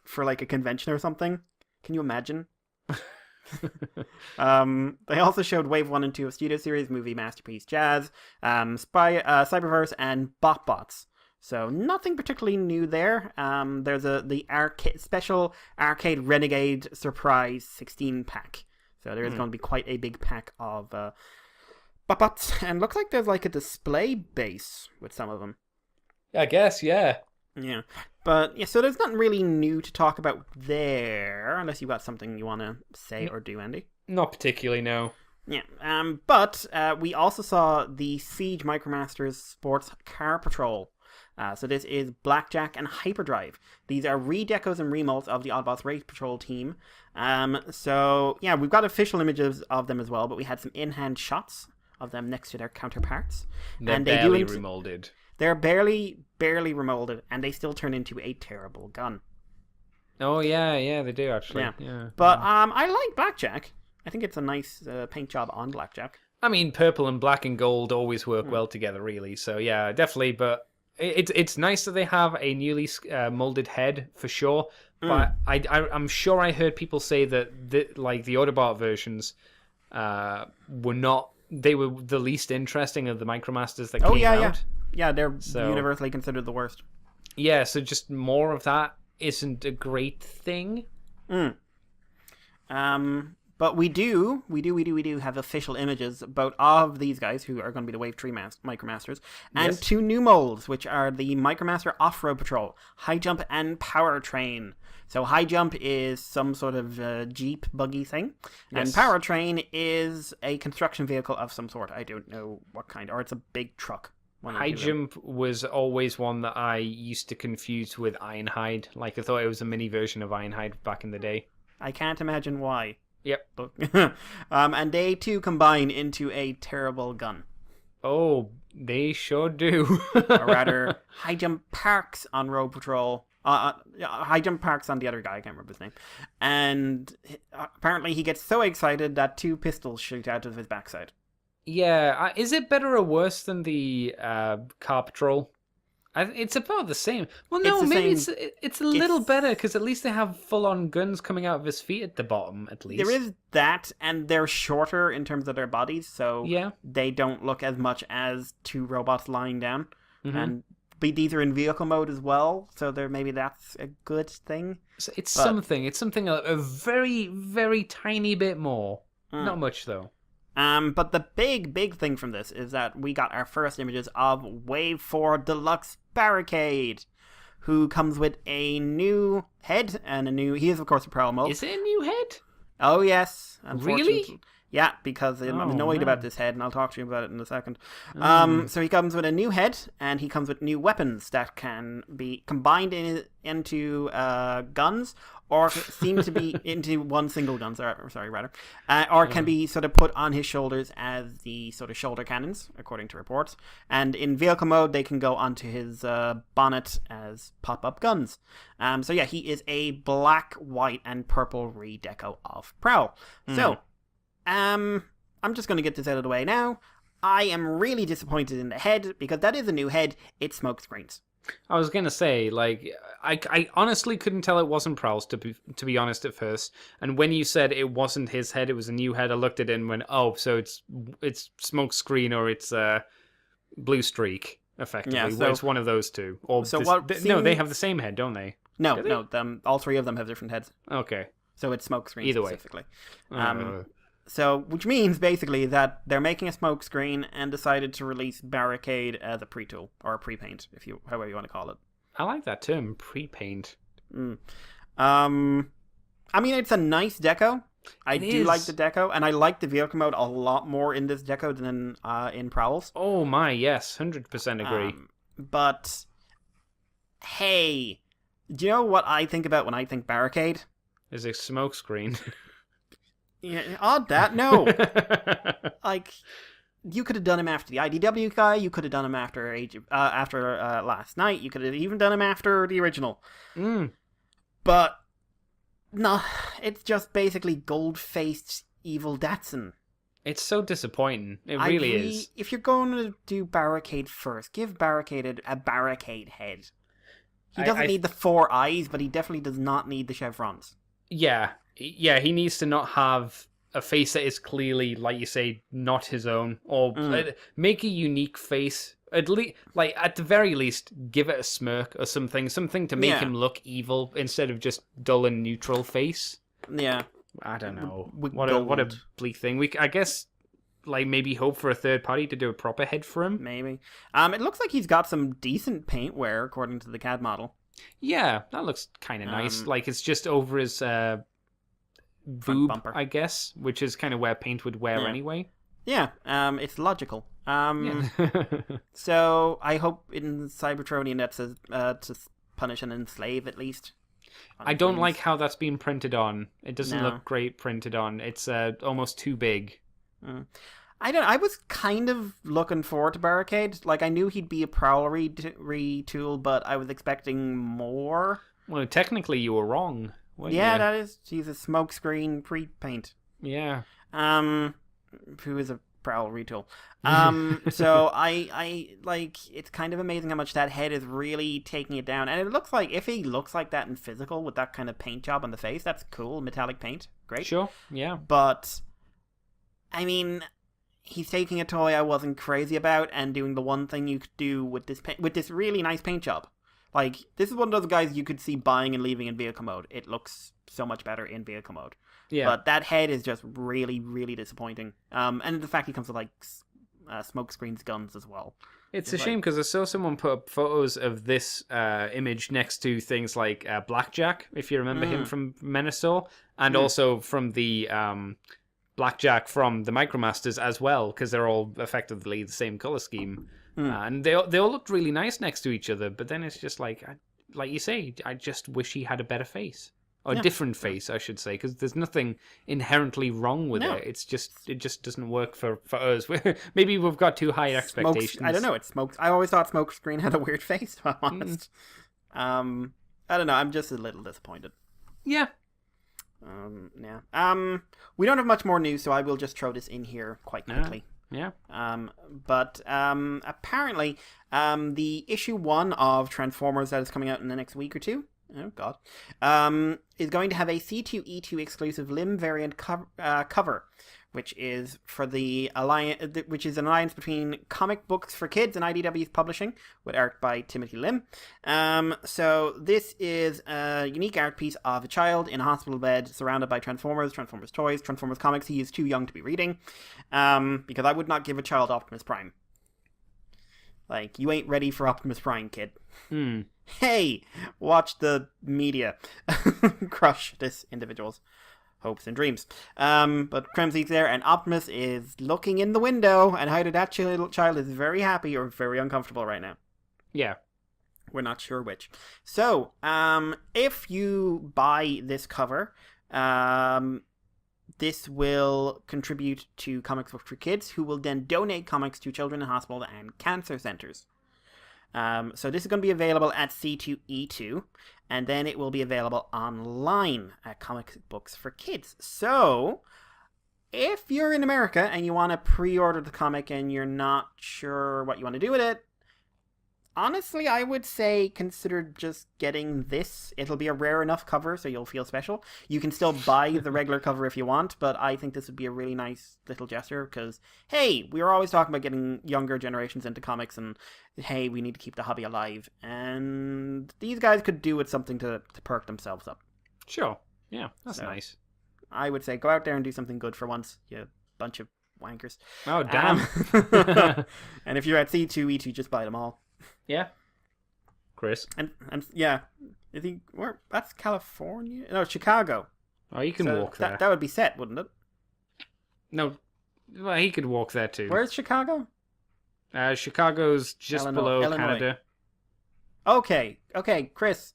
for like a convention or something, can you imagine? They also showed Wave 1 and 2 of Studio Series, movie Masterpiece Jazz, Cyberverse, and BotBots. So nothing particularly new there. There's the special Arcade Renegade Surprise 16 pack. So there is going to be quite a big pack of BotBots, and looks like there's like a display base with some of them. I guess, yeah. Yeah, but yeah, so there's nothing really new to talk about there, unless you've got something you want to say or do, Andy. Not particularly, no. Yeah, but we also saw the Siege Micromasters Sports Car Patrol. So this is Blackjack and Hyperdrive. These are redecos and remolds of the Oddboss Race Patrol team. So yeah, we've got official images of them as well, but we had some in-hand shots of them next to their counterparts. They're and barely remolded. They're barely remolded, and they still turn into a terrible gun. Oh yeah, they do actually. Yeah. But I like Blackjack. I think it's a nice paint job on Blackjack. I mean, purple and black and gold always work well together, really. So yeah, definitely. But it's nice that they have a newly molded head for sure. But I'm sure I heard people say that like the Autobot versions were not. They were the least interesting of the Micromasters that came out. Yeah, they're universally considered the worst. Yeah, so just more of that isn't a great thing. But we do have official images both of these guys who are going to be the Wave 3 Micromasters and Yes. two new molds, which are the Micromaster Off-Road Patrol, High Jump and Power Train. So High Jump is some sort of Jeep buggy thing, and Yes. Power Train is a construction vehicle of some sort. I don't know what kind, or it's a big truck. One of the High two of them. Jump was always one that I used to confuse with Ironhide. Like, I thought it was a mini version of Ironhide back in the day. I can't imagine why. Yep. But, and they too combine into a terrible gun. Oh, they sure do. Or rather, High Jump Parks on Road Patrol. High Jump Parks on the other guy, I can't remember his name. And apparently he gets so excited that two pistols shoot out of his backside. Yeah, is it better or worse than the Car Patrol? It's about the same. Well, no, It's the maybe same. it's a little better because at least they have full-on guns coming out of his feet at the bottom, at least. There is that, and they're shorter in terms of their bodies, so Yeah. they don't look as much as two robots lying down. Mhm. And but these are in vehicle mode as well, so maybe that's a good thing. So it's But- something. It's something a very, very tiny bit more. Not much, though. But the big thing from this is that we got our first images of Wave 4 Deluxe Barricade, who comes with a new head and he is of course a Prowl mold. Is it a new head? Oh yes. Really? Yeah, because I'm annoyed man. about this head, and I'll talk to you about it in a second. So he comes with a new head, and he comes with new weapons that can be combined into guns, or seem to be into one single gun, or can be sort of put on his shoulders as the sort of shoulder cannons, according to reports. And in vehicle mode, they can go onto his bonnet as pop-up guns. So yeah, he is a black, white, and purple redeco of Prowl. So... I'm just going to get this out of the way now. I am really disappointed in the head, because that is a new head. It smoke screens. I was going to say, like, I honestly couldn't tell it wasn't Prowl's, to be honest, at first. And when you said it wasn't his head, it was a new head, I looked at it and went, oh, so it's smoke screen or it's blue streak, effectively. Yeah, so, it's one of those two. Or so no, they have the same head, don't they? No, all three of them have different heads. Okay. So it's smoke screen Either way. specifically. So, which means basically that they're making a smoke screen and decided to release Barricade as a pre-tool or a pre-paint, however you want to call it. I like that term, pre-paint. I mean, it's a nice deco. I do like the deco, and I like the vehicle mode a lot more in this deco than in Prowl's. Oh my, yes, 100% agree. But hey, do you know what I think about when I think Barricade? Is a smoke screen. Yeah, odd that, no. Like, you could have done him after the IDW guy, you could have done him after Last Night, you could have even done him after the original. But, no, it's just basically gold-faced evil Datsun. It's so disappointing. It really is. If you're going to do Barricade first, give Barricade a Barricade head. He doesn't need the 4 eyes, but he definitely does not need the chevrons. Yeah, he needs to not have a face that is clearly, like you say, not his own, or make a unique face. At the very least, give it a smirk or something to make him look evil instead of just dull and neutral face. Yeah, I don't know. What a bleak thing. I guess maybe hope for a third party to do a proper head for him. Maybe. It looks like he's got some decent paint wear according to the CAD model. Yeah, that looks kind of nice. Like, it's just over his boob, bumper, I guess, which is kind of where paint would wear anyway. Yeah, it's logical. So I hope in Cybertronian that's to punish and enslave at least. I don't like how that's been printed on. It doesn't look great printed on. It's almost too big. I was kind of looking forward to Barricade. Like, I knew he'd be a Prowl retool, but I was expecting more. Well, technically you were wrong. That is. He's a smokescreen pre-paint. Yeah. Who is a Prowl retool. So I like, it's kind of amazing how much that head is really taking it down. And it looks like, if he looks like that in physical with that kind of paint job on the face, that's cool. Metallic paint. Great. Sure, yeah. But, I mean, he's taking a toy I wasn't crazy about and doing the one thing you could do with this really nice paint job. Like, this is one of those guys you could see buying and leaving in vehicle mode. It looks so much better in vehicle mode. Yeah. But that head is just really, really disappointing. And the fact he comes with, like, smoke screens guns as well. It's a shame, because I saw someone put up photos of this image next to things like Blackjack, if you remember him from Menasor, and also from the Blackjack from the Micromasters as well, because they're all effectively the same color scheme. And they all looked really nice next to each other, but then it's just like you say, I just wish he had a better face. Or a different face, I should say, because there's nothing inherently wrong with it. It just doesn't work for us. Maybe we've got too high expectations. I don't know. I always thought Smokescreen had a weird face, if I'm honest. I don't know. I'm just a little disappointed. Yeah. We don't have much more news, so I will just throw this in here quite quickly. Yeah. But apparently, the issue 1 of Transformers that is coming out in the next week or two Oh God, is going to have a C2E2 exclusive Lim variant cover, which is for the alliance, which is an alliance between Comic Books for Kids and IDW's publishing, with art by Timothy Lim. So this is a unique art piece of a child in a hospital bed, surrounded by Transformers toys, Transformers comics he is too young to be reading, because I would not give a child Optimus Prime. Like, you ain't ready for Optimus Prime, kid. Hey, watch the media crush this individual's hopes and dreams. But Kremzi's there, and Optimus is looking in the window, and either that child is very happy or very uncomfortable right now. Yeah. We're not sure which. So, if you buy this cover, this will contribute to Comics Book for Kids, who will then donate comics to children in hospitals and cancer centers. So this is going to be available at C2E2, and then it will be available online at Comic Books for Kids. So, if you're in America and you want to pre-order the comic and you're not sure what you want to do with it, honestly, I would say consider just getting this. It'll be a rare enough cover, so you'll feel special. You can still buy the regular cover if you want, but I think this would be a really nice little gesture, because, hey, we were always talking about getting younger generations into comics, and, hey, we need to keep the hobby alive. And these guys could do with something to perk themselves up. Sure. Yeah, that's nice. I would say go out there and do something good for once, you bunch of wankers. Oh, damn. And if you're at C2E2, just buy them all. Yeah. Chris. And yeah, is he where? That's California. No, Chicago. Oh, you can walk there. That would be set, wouldn't it? No, well, he could walk there too. Where's Chicago? Chicago's just below Canada. Okay, Chris.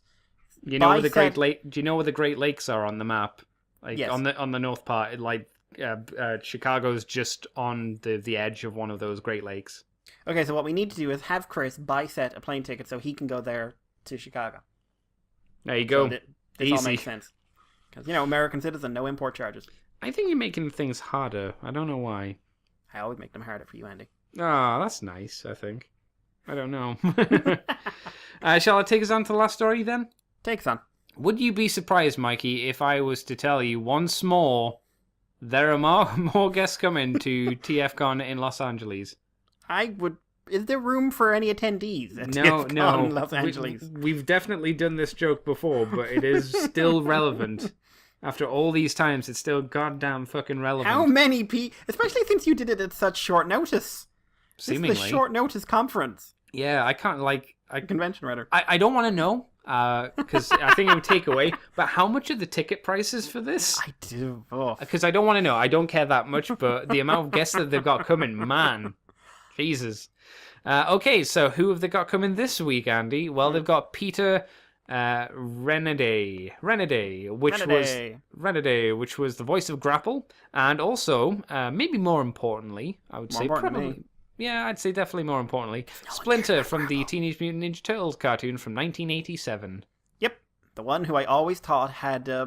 You know where the Great Lake? Do you know where the Great Lakes are on the map? Like yes. on the north part, like Chicago's just on the edge of one of those Great Lakes. Okay, so what we need to do is have Chris buy set a plane ticket so he can go there to Chicago. There you go. So this all makes sense. Because, American citizen, no import charges. I think you're making things harder. I don't know why. I always make them harder for you, Andy. Ah, that's nice, I think. I don't know. Shall I take us on to the last story then? Take us on. Would you be surprised, Mikey, if I was to tell you once more there are more guests coming to TFcon in Los Angeles? I would. Is there room for any attendees at No. Los Angeles? We've definitely done this joke before, but it is still relevant. After all these times, it's still goddamn fucking relevant. How many people? Especially since you did it at such short notice. Seemingly. This is the short notice conference. Yeah, I can't, Convention, rather. I don't want to know, because I think it would take away. But how much are the ticket prices for this? I do. Because I don't want to know. I don't care that much, but the amount of guests that they've got coming, man. Jesus. Okay, so who have they got coming this week, Andy? Well, they've got Peter Renade, which was the voice of Grapple, and also, maybe more importantly, I would say probably. Yeah, I'd say definitely more importantly, Splinter from the Teenage Mutant Ninja Turtles cartoon from 1987. Yep, the one who I always thought had a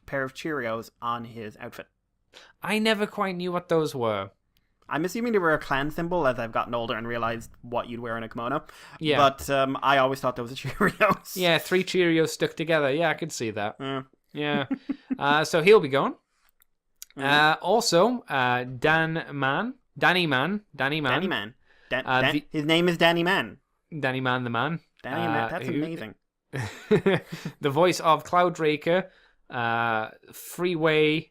pair of Cheerios on his outfit. I never quite knew what those were. I'm assuming they were a clan symbol as I've gotten older and realized what you'd wear in a kimono. Yeah. But I always thought those were Cheerios. Yeah, 3 Cheerios stuck together. Yeah, I could see that. Yeah. So he'll be going. Also, Danny Man. His name is Danny Man. Danny Man the Man. Danny Man, that's amazing. The voice of Cloudraker, Freeway.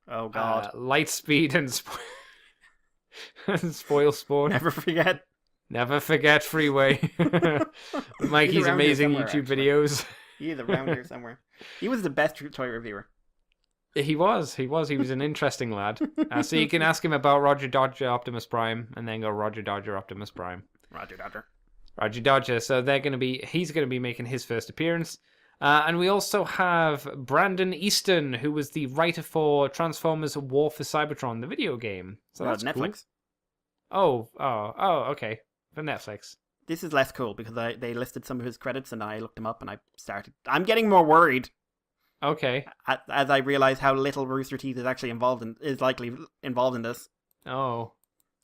Oh, God. Lightspeed and Spoil Sport. Never forget Freeway. Mikey's amazing YouTube videos. He's around here somewhere. He was the best toy reviewer. He was an interesting lad. So you can ask him about Roger Dodger Optimus Prime, and then go Roger Dodger Optimus Prime. Roger Dodger. So he's going to be making his first appearance. And we also have Brandon Easton, who was the writer for Transformers War for Cybertron, the video game. So that's Netflix. Cool. Oh, okay. For Netflix. This is less cool because they listed some of his credits and I looked him up and I'm getting more worried. Okay. As I realize how little Rooster Teeth is likely involved in this. Oh.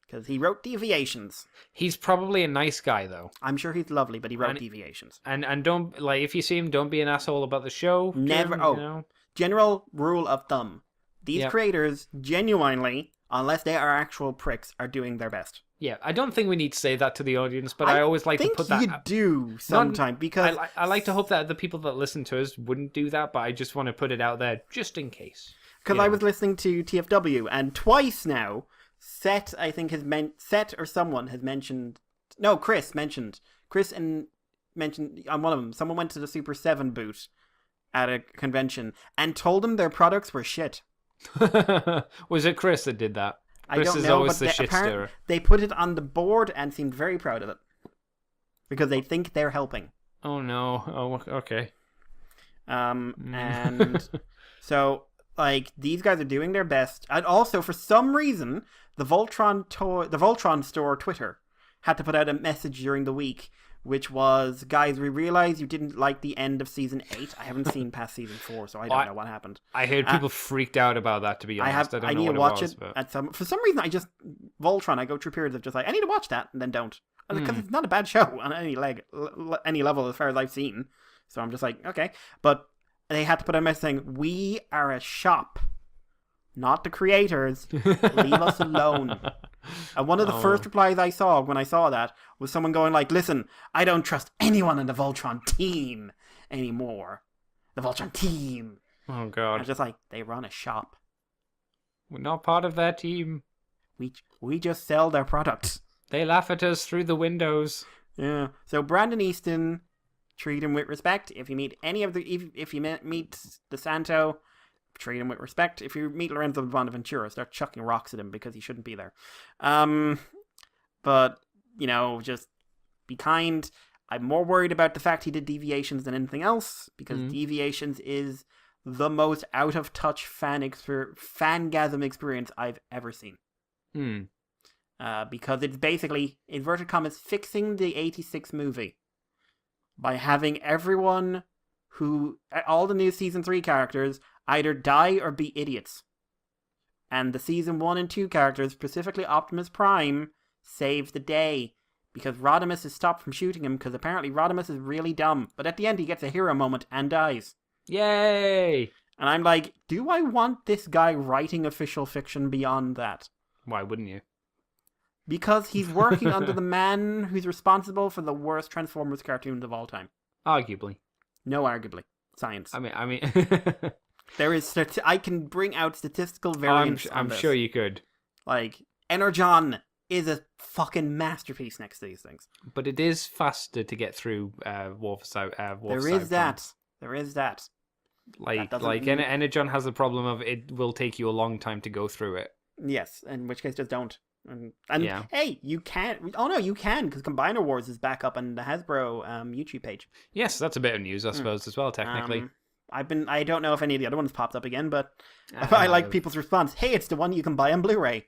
Because he wrote Deviations. He's probably a nice guy, though. I'm sure he's lovely, but he wrote Deviations. And don't, like, if you see him, don't be an asshole about the show. Never. You know? General rule of thumb. These creators, genuinely, unless they are actual pricks, are doing their best. Yeah, I don't think we need to say that to the audience, but I always like to put that... I think you do sometime, because... I like to hope that the people that listen to us wouldn't do that, but I just want to put it out there just in case. Because I was listening to TFW, and twice now, Seth, I think, Seth or someone has mentioned... No, Chris mentioned on one of them, someone went to the Super 7 booth at a convention and told them their products were shit. Was it Chris that did that? Chris I don't is know, always but the shit stirrer. They put it on the board and seemed very proud of it. Because they think they're helping. Oh no. Oh, okay. And so, like, these guys are doing their best. And also, for some reason, the Voltron store Twitter had to put out a message during the week, which was, guys, we realize you didn't like the end of season 8. I haven't seen past season 4, so I don't know what happened. I heard people freaked out about that, to be honest. I need to watch it. For some reason, Voltron, I go through periods of just like, I need to watch that, and then don't. Because it's not a bad show on any level as far as I've seen. So I'm just like, okay. But they had to put a message saying, we are a shop, not the creators. Leave us alone. And one of the first replies I saw when I saw that was someone going like, listen, I don't trust anyone in the Voltron team anymore. The Voltron team. Oh, God. I'm just like, they run a shop. We're not part of their team. We just sell their products. They laugh at us through the windows. Yeah. So Brandon Easton, treat him with respect. If you meet if you meet DeSanto, treat him with respect. If you meet Lorenzo Bonaventura, start chucking rocks at him because he shouldn't be there. But, you know, just be kind. I'm more worried about the fact he did Deviations than anything else, because Deviations is the most out-of-touch fangasm experience I've ever seen. Because it's basically, inverted commas, fixing the 86 movie by having everyone all the new season 3 characters either die or be idiots. And the season 1 and 2 characters, specifically Optimus Prime, save the day. Because Rodimus is stopped from shooting him, because apparently Rodimus is really dumb. But at the end he gets a hero moment and dies. Yay! And I'm like, do I want this guy writing official fiction beyond that? Why wouldn't you? Because he's working under the man who's responsible for the worst Transformers cartoons of all time. Arguably. No, arguably. Science. I mean... There is I can bring out statistical variance I'm sure you could. Like, Energon is a fucking masterpiece next to these things. But it is faster to get through War for South. There is that. Like Energon has the problem of it will take you a long time to go through it. Yes, in which case just don't. And yeah. Hey, you can't. Oh no, you can, because Combiner Wars is back up on the Hasbro YouTube page. Yes, that's a bit of news, I suppose, as well. Technically, I don't know if any of the other ones popped up again, but I like people's response. Hey, it's the one you can buy on Blu-ray.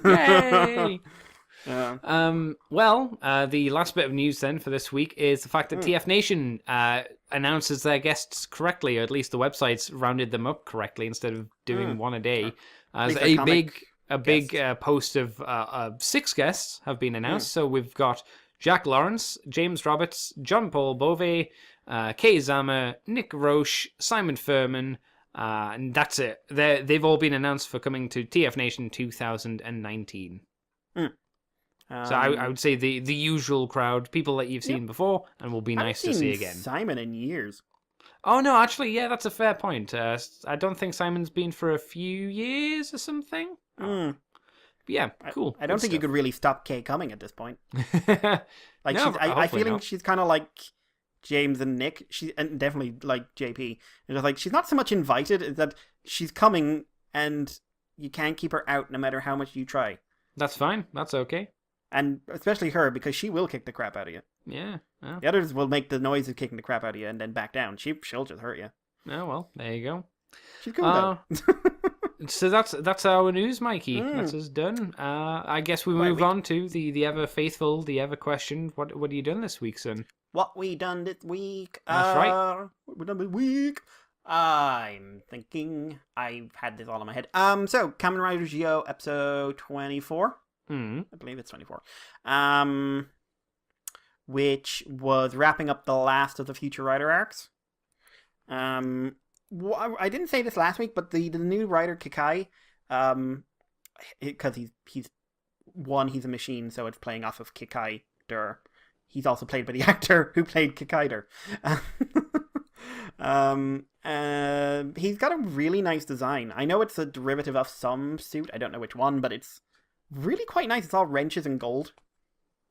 Yay! Well, the last bit of news then for this week is the fact that TFNation announces their guests correctly, or at least the websites rounded them up correctly instead of doing one a day. As a big post of 6 guests have been announced. So we've got Jack Lawrence, James Roberts, John Paul Bove, Kay Zama, Nick Roche, Simon Furman, and that's it. They've all been announced for coming to TFNation 2019. So I would say the usual crowd, people that you've seen before and will be nice to see again. Simon in years. Oh, no, actually, yeah, that's a fair point. I don't think Simon's been for a few years or something. Yeah, cool. I don't think you could really stop Kay coming at this point. Like, no, I feel she's kind of like James and Nick, and definitely like JP. And just like, she's not so much invited, is that she's coming and you can't keep her out no matter how much you try. That's fine. That's okay. And especially her, because she will kick the crap out of you. Yeah. Oh. The others will make the noise of kicking the crap out of you and then back down. She'll just hurt you. Oh, well, there you go. She's cool, though. So that's our news, Mikey. That's us done. I guess we move on to the ever faithful, the ever questioned. What have you done this week, son? What we done this week? That's right. What we done this week? I'm thinking. I've had this all in my head. So Kamen Rider Geo episode 24. Mm. I believe it's 24. Which was wrapping up the last of the Future Rider arcs. I didn't say this last week, but the new writer Kikai, because he's a machine, so it's playing off of Kikai Der. He's also played by the actor who played Kikai Der. He's got a really nice design. I know it's a derivative of some suit. I don't know which one, but it's really quite nice. It's all wrenches and gold.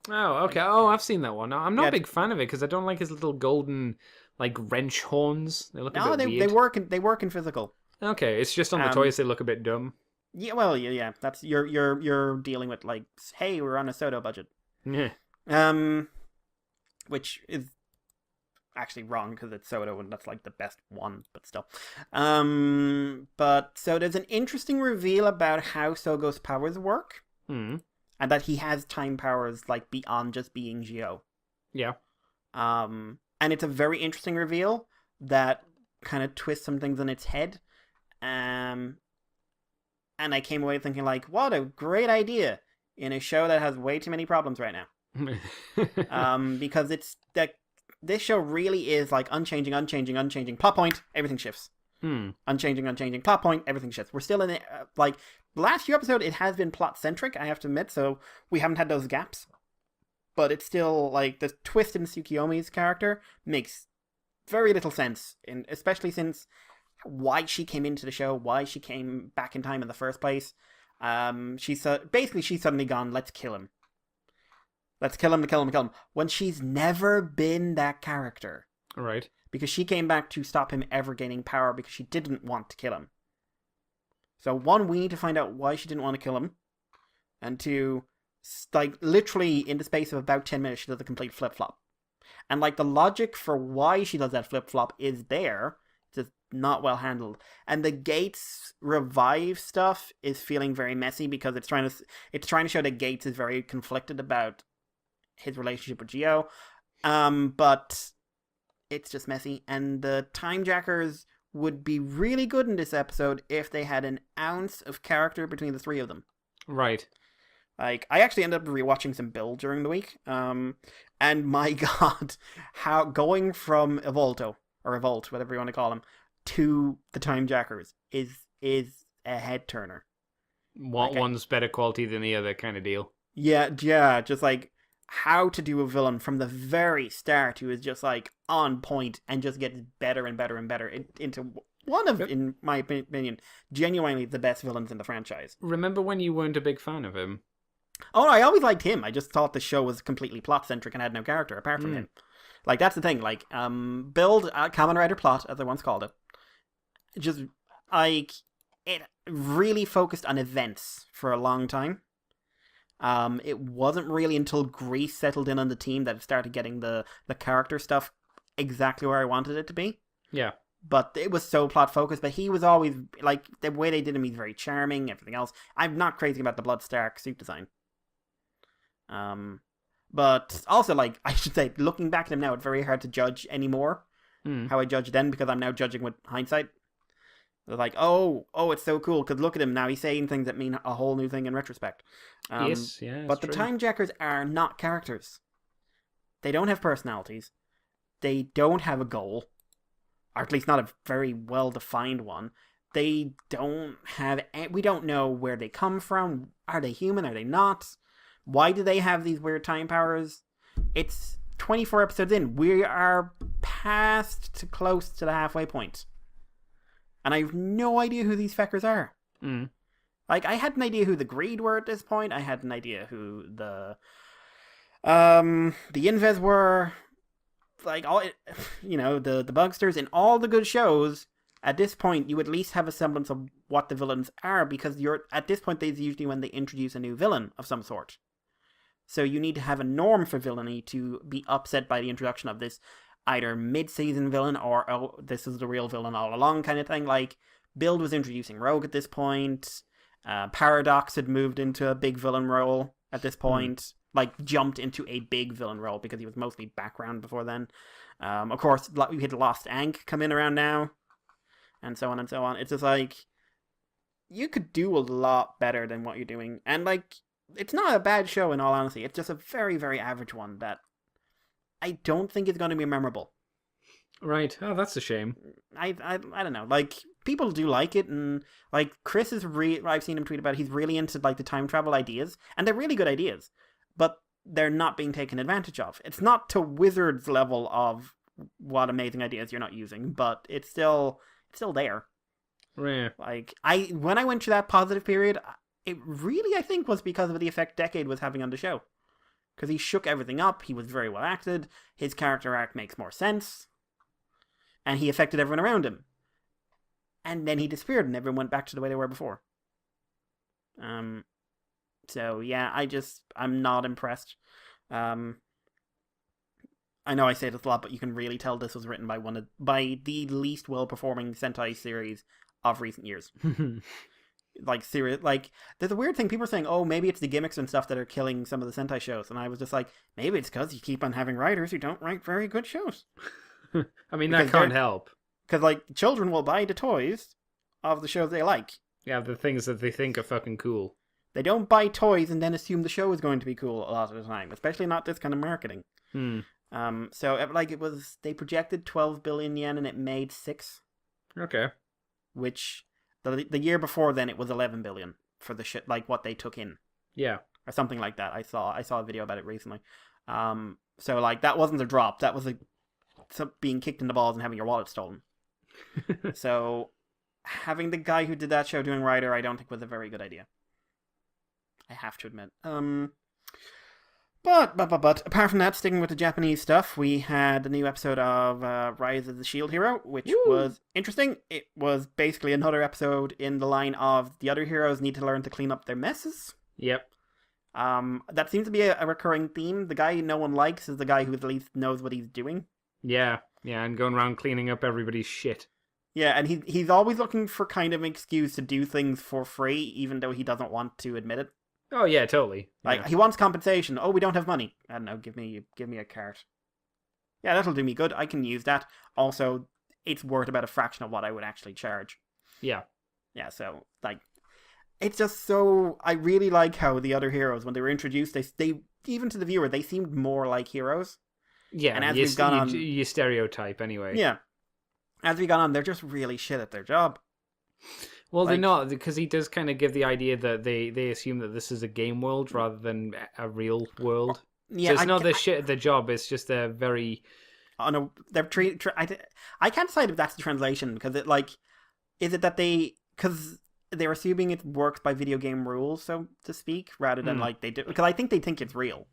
Oh, okay. Oh, I've seen that one. I'm not a big fan of it because I don't like his little golden, like, wrench horns. They look a bit weird. They work in physical. Okay, it's just on the toys they look a bit dumb. Yeah, well, yeah. That's you're dealing with, like, hey, we're on a Soto budget. Yeah. Which is actually wrong because it's Soto and that's like the best one, but still. But so there's an interesting reveal about how Sogo's powers work. And that he has time powers, like, beyond just being Geo. Yeah. And it's a very interesting reveal that kind of twists some things on its head. And I came away thinking, like, what a great idea in a show that has way too many problems right now. Because it's that this show really is like unchanging. Plot point, everything shifts. Unchanging, plot point, everything shifts. We're still in it. Like, the last few episodes, it has been plot centric, I have to admit, so we haven't had those gaps. But it's still, like, the twist in Tsukiyomi's character makes very little sense, especially since why she came into the show, why she came back in time in the first place. She's suddenly gone, let's kill him. Let's kill him. When she's never been that character. Right. Because she came back to stop him ever gaining power because she didn't want to kill him. So, one, we need to find out why she didn't want to kill him. And two, like, literally in the space of about 10 minutes, she does a complete flip-flop. And, like, the logic for why she does that flip-flop is there, just not well handled. And the Gates revive stuff is feeling very messy because it's trying to show that Gates is very conflicted about his relationship with Geo. But it's just messy. And the Time Jackers would be really good in this episode if they had an ounce of character between the three of them. Right. Like, I actually ended up rewatching some Build during the week. And my god, how going from Evolto, or Evolt, whatever you want to call him, to the Time Jackers is a head turner. One's better quality than the other kind of deal. Yeah, just like how to do a villain from the very start who is just like on point and just gets better and better and better into one of, in my opinion, genuinely the best villains in the franchise. Remember when you weren't a big fan of him? Oh, I always liked him. I just thought the show was completely plot-centric and had no character apart from him. Like, that's the thing. Like, Build, Kamen Rider Plot, as I once called it, just, like, it really focused on events for a long time. It wasn't really until Grease settled in on the team that it started getting the character stuff exactly where I wanted it to be. Yeah. But it was so plot focused, but he was always, like, the way they did him, he's very charming, everything else. I'm not crazy about the Bloodstark suit design. But also, like, I should say, looking back at him now, it's very hard to judge anymore how I judged then, because I'm now judging with hindsight. They're like, oh, it's so cool, because look at him now, he's saying things that mean a whole new thing in retrospect. Yes, yeah, but the true. Time Jackers are not characters. They don't have personalities. They don't have a goal. Or at least not a very well-defined one. They don't have... We don't know where they come from. Are they human? Are they not? Why do they have these weird time powers? It's 24 episodes in. We are past to close to the halfway point. And I have no idea who these feckers are. Like, I had an idea who the Greed were at this point. I had an idea who the Inves were... Like, all, the Bugsters in all the good shows, at this point, you at least have a semblance of what the villains are, because at this point, that's usually when they introduce a new villain of some sort. So you need to have a norm for villainy to be upset by the introduction of this either mid-season villain or, oh, this is the real villain all along kind of thing. Like, Build was introducing Rogue at this point. Paradox had moved into a big villain role at this point. Like, jumped into a big villain role because he was mostly background before then. Of course, we had Lost Ankh come in around now, and so on and so on. It's just like, you could do a lot better than what you're doing. And, like, it's not a bad show in all honesty. It's just a very, very average one that I don't think is going to be memorable. Right. Oh, that's a shame. I don't know. Like, people do like it, and like Chris is I've seen him tweet about it. He's really into like the time travel ideas, and they're really good ideas, but they're not being taken advantage of. It's not to Wizards level of what amazing ideas you're not using, but it's still there. Yeah. Like, when I went through that positive period, it really, I think, was because of the effect Decade was having on the show. Because he shook everything up, he was very well acted, his character arc makes more sense, and he affected everyone around him. And then he disappeared, and everyone went back to the way they were before. So, yeah, I'm not impressed. I know I say this a lot, but you can really tell this was written by the least well-performing Sentai series of recent years. There's a weird thing. People are saying, oh, maybe it's the gimmicks and stuff that are killing some of the Sentai shows. And I was just like, maybe it's because you keep on having writers who don't write very good shows. I mean, that can't help. Because, like, children will buy the toys of the shows they like. Yeah, the things that they think are fucking cool. They don't buy toys and then assume the show is going to be cool a lot of the time. Especially not this kind of marketing. They projected 12 billion yen and it made 6. Okay. Which, the year before then, it was 11 billion for the shit, like what they took in. Yeah. Or something like that. I saw a video about it recently. So, like, that wasn't a drop. That was being kicked in the balls and having your wallet stolen. So, having the guy who did that show doing writer, I don't think was a very good idea. I have to admit. But apart from that, sticking with the Japanese stuff, we had a new episode of Rise of the Shield Hero, which was interesting. It was basically another episode in the line of the other heroes need to learn to clean up their messes. Yep. That seems to be a recurring theme. The guy no one likes is the guy who at least knows what he's doing. Yeah, and going around cleaning up everybody's shit. Yeah, and he's always looking for kind of an excuse to do things for free, even though he doesn't want to admit it. Oh yeah, totally. Like, he wants compensation. Oh, we don't have money. I don't know, give me a cart. Yeah, that'll do me good. I can use that. Also, it's worth about a fraction of what I would actually charge. Yeah. Yeah, so, like, it's just so... I really like how the other heroes, when they were introduced, they even to the viewer, they seemed more like heroes. Yeah, and as we've gone on... You stereotype, anyway. Yeah. As we got on, they're just really shit at their job. Well, they're not, because he does kind of give the idea that they assume that this is a game world rather than a real world. Yeah, so it's not the shit at the job, it's just a very... Oh no, they're I can't decide if that's the translation, because it, like... Is it that they... Because they're assuming it works by video game rules, so to speak, rather than like they do... Because I think they think it's real.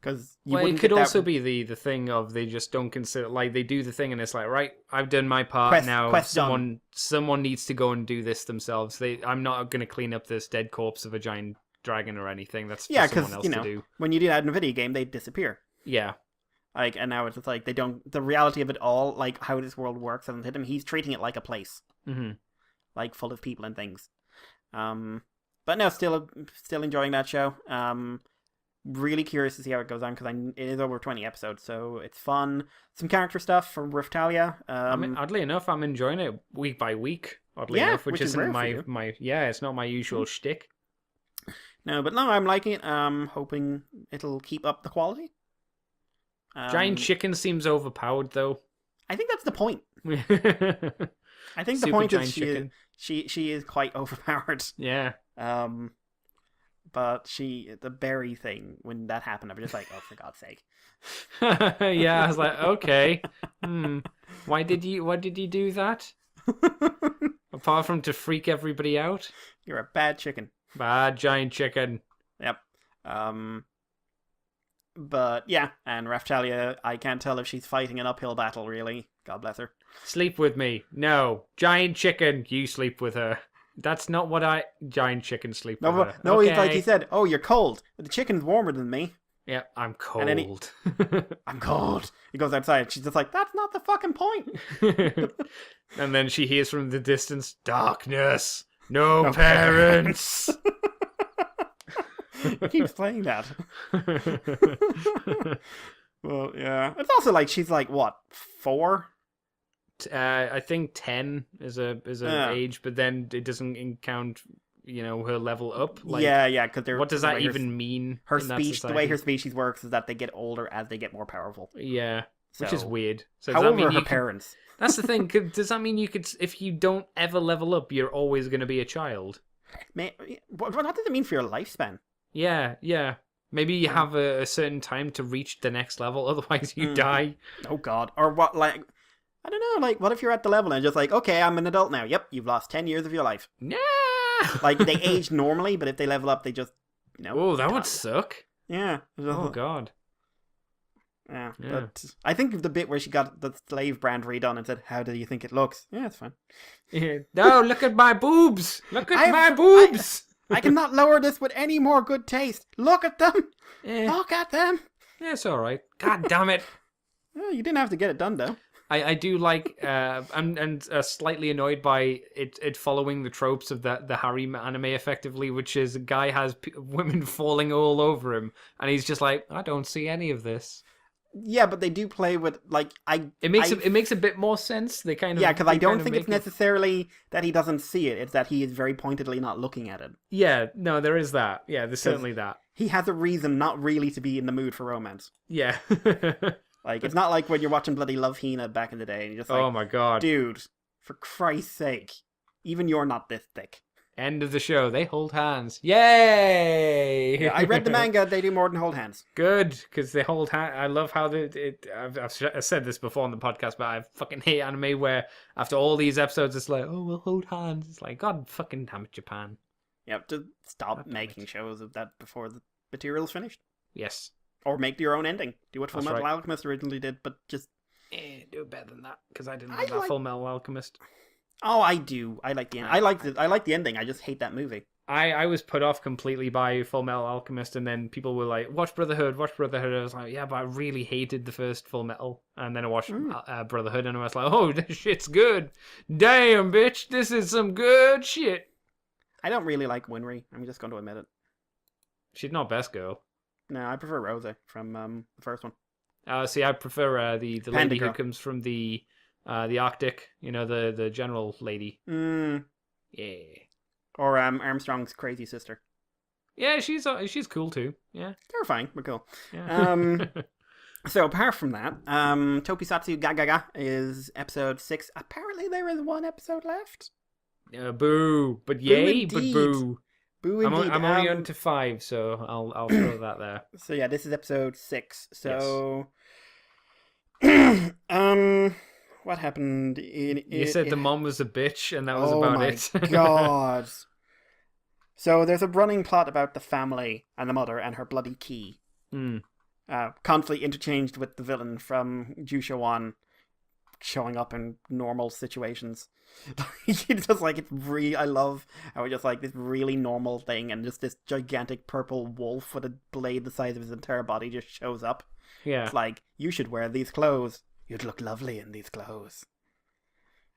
Because it could also be the thing of they just don't consider, like, they do the thing and it's like, right, I've done my part, someone needs to go and do this themselves. I'm not going to clean up this dead corpse of a giant dragon or anything. That's for someone else to do. When you do that in a video game, they disappear. Yeah. Like, and now it's just like, they don't, the reality of it all, like how this world works hasn't hit him. He's treating it like a place. Mm-hmm. Like, full of people and things. But no, still enjoying that show. Really curious to see how it goes on, because it is over 20 episodes, so it's fun. Some character stuff from Riftalia. Oddly enough, I'm enjoying it week by week. Oddly enough, which isn't my it's not my usual shtick. No, I'm liking it. Hoping it'll keep up the quality. Giant Chicken seems overpowered, though. I think that's the point. I think the point is she is quite overpowered. Yeah. But the berry thing, when that happened, I was just like, oh, for God's sake. Yeah, I was like, okay. Why did you do that? Apart from to freak everybody out? You're a bad chicken. Bad giant chicken. Yep. But yeah, and Raftalia, I can't tell if she's fighting an uphill battle, really. God bless her. Sleep with me. No. Giant chicken, you sleep with her. That's not what Giant Chicken sleep with her. No, okay. He's like he said, oh, you're cold. The chicken's warmer than me. Yeah, I'm cold. I'm cold. He goes outside. She's just like, that's not the fucking point. And then she hears from the distance, darkness, no parents. He keeps playing that. Well, yeah. It's also like, she's like, what, 4? I think 10 is a age, but then it doesn't count her level up. Like, yeah, because what does that even mean? Her in that speech, the way her society? species works, is that they get older as they get more powerful. Yeah, which is So, weird. So How does that old mean are her you could- parents? That's the thing. Does that mean you could, if you don't ever level up, you're always going to be a child? What does it mean for your lifespan? Yeah. Maybe you have a certain time to reach the next level, otherwise you die. Oh God! Or what? Like, I don't know. Like, what if you're at the level and just like, okay, I'm an adult now. Yep, you've lost 10 years of your life. Yeah. Like, they age normally, but if they level up, they just Oh, that would suck. Yeah. Oh God. Yeah. Yeah. But I think the bit where she got the slave brand redone and said, "How do you think it looks?" Yeah, it's fine. Yeah. No, look at my boobs. Look at I've- my boobs. I cannot lower this with any more good taste. Look at them. Yeah. Look at them. Yeah, it's all right. God damn it. Well, you didn't have to get it done though. I do like I'm slightly annoyed by it following the tropes of the harem anime effectively, which is a guy has women falling all over him, and he's just like, I don't see any of this. Yeah, but they do play with like It makes a bit more sense. They kind of Yeah, because I they don't kind of think it's make it- necessarily that he doesn't see it. It's that he is very pointedly not looking at it. Yeah, no, there is that. Yeah, there's certainly that. He has a reason not really to be in the mood for romance. Yeah. Like, it's not like when you're watching bloody Love Hina back in the day and you're just like, Oh my god. dude, for Christ's sake, even you're not this thick. End of the show. They hold hands. Yay! Yeah, I read the manga, they do more than hold hands. Good, because they hold hands. I love how I've said this before on the podcast, but I fucking hate anime where after all these episodes, it's like, oh, we'll hold hands. It's like, God fucking damn it, Japan. You have to stop God damn making it. shows of that before the material's finished. Yes. Or make your own ending. Do what That's Fullmetal right. Alchemist originally did, but just... Do it better than that, because I didn't I like that like- Full Metal Alchemist. Oh, I do. I like the end. I like the ending. I just hate that movie. I was put off completely by Full Metal Alchemist, and then people were like, watch Brotherhood. I was like, yeah, but I really hated the first Full Metal. And then I watched Brotherhood, and I was like, oh, this shit's good. Damn, bitch, this is some good shit. I don't really like Winry. I'm just going to admit it. She's not best girl. No, I prefer Rosa from the first one. See, I prefer the Panda lady girl. who comes from the Arctic, the general lady. Mm. Yeah. Or Armstrong's crazy sister. Yeah, she's cool too. Yeah. Terrifying, but cool. Yeah. So apart from that, Tokusatsu Ga Ga Ga is episode 6. Apparently there is one episode left. Boo, but yay, but indeed. boo. Boo I'm indeed. only on to 5, so I'll throw that there. So yeah, this is episode 6. So what happened You said the mom was a bitch, and that was oh about my it. God. So there's a running plot about the family and the mother and her bloody key. Hmm. Constantly interchanged with the villain from Jusha 1 showing up in normal situations. It's just like, I love how it's just like this really normal thing and just this gigantic purple wolf with a blade the size of his entire body just shows up. Yeah. It's like, you should wear these clothes. You'd look lovely in these clothes.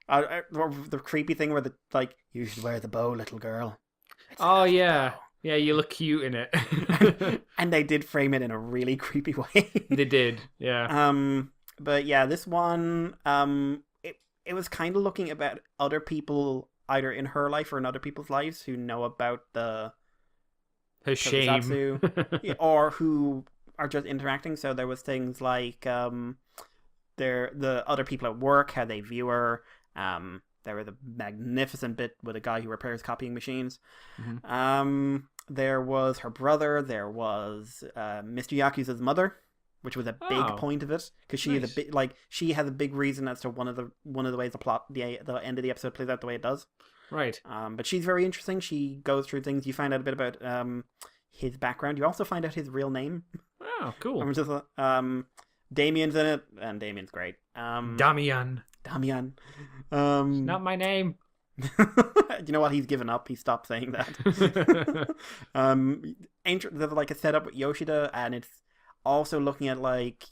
Or the creepy thing where you should wear the bow, little girl. It's a Oh lovely yeah. bow. Yeah, you look cute in it. And they did frame it in a really creepy way. They did. Yeah. But yeah, this one, it was kind of looking about other people, either in her life or in other people's lives, who know about the Her shame. Tokusatsu, or who are just interacting. So there was things like the other people at work, how they view her. There was a magnificent bit with a guy who repairs copying machines. Mm-hmm. There was her brother. There was Mr. Yakuza's mother, which was a big Oh, point of it, because she is nice. a big she has a big reason as to one of the ways the end of the episode plays out the way it does. Right. But she's very interesting. She goes through things. You find out a bit about his background. You also find out his real name. Oh, cool. I'm just Damien's in it, and Damien's great. Damian. Damian. Not my name. You know what? He's given up. He stopped saying that. There's like a setup with Yoshida, and it's also looking at like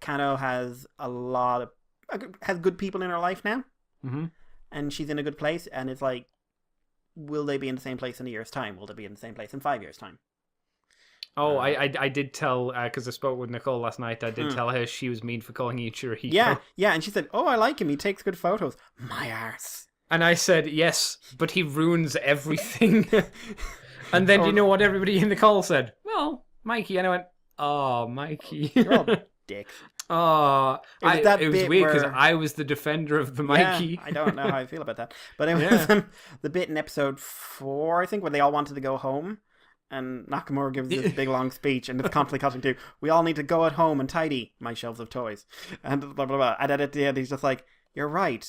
Kano has has good people in her life now, Mm-hmm. and she's in a good place. And it's like, will they be in the same place in a year's time? Will they be in the same place in 5 years' time? Oh, I did tell, because I spoke with Nicole last night, I did tell her she was mean for calling you Churrito. Yeah, and she said, "Oh, I like him. He takes good photos." My arse. And I said, yes, but he ruins everything. And then do you know what everybody in the call said? Well, Mikey. And I went, oh, Mikey. You're all dicks. Oh, it was weird because I was the defender of the Mikey. Yeah, I don't know how I feel about that. But it was the bit in episode 4, I think, when they all wanted to go home. And Nakamura gives this big long speech, and it's constantly cutting to, we all need to go at home and tidy my shelves of toys. And blah, blah, blah. And then at the end, he's just like, you're right.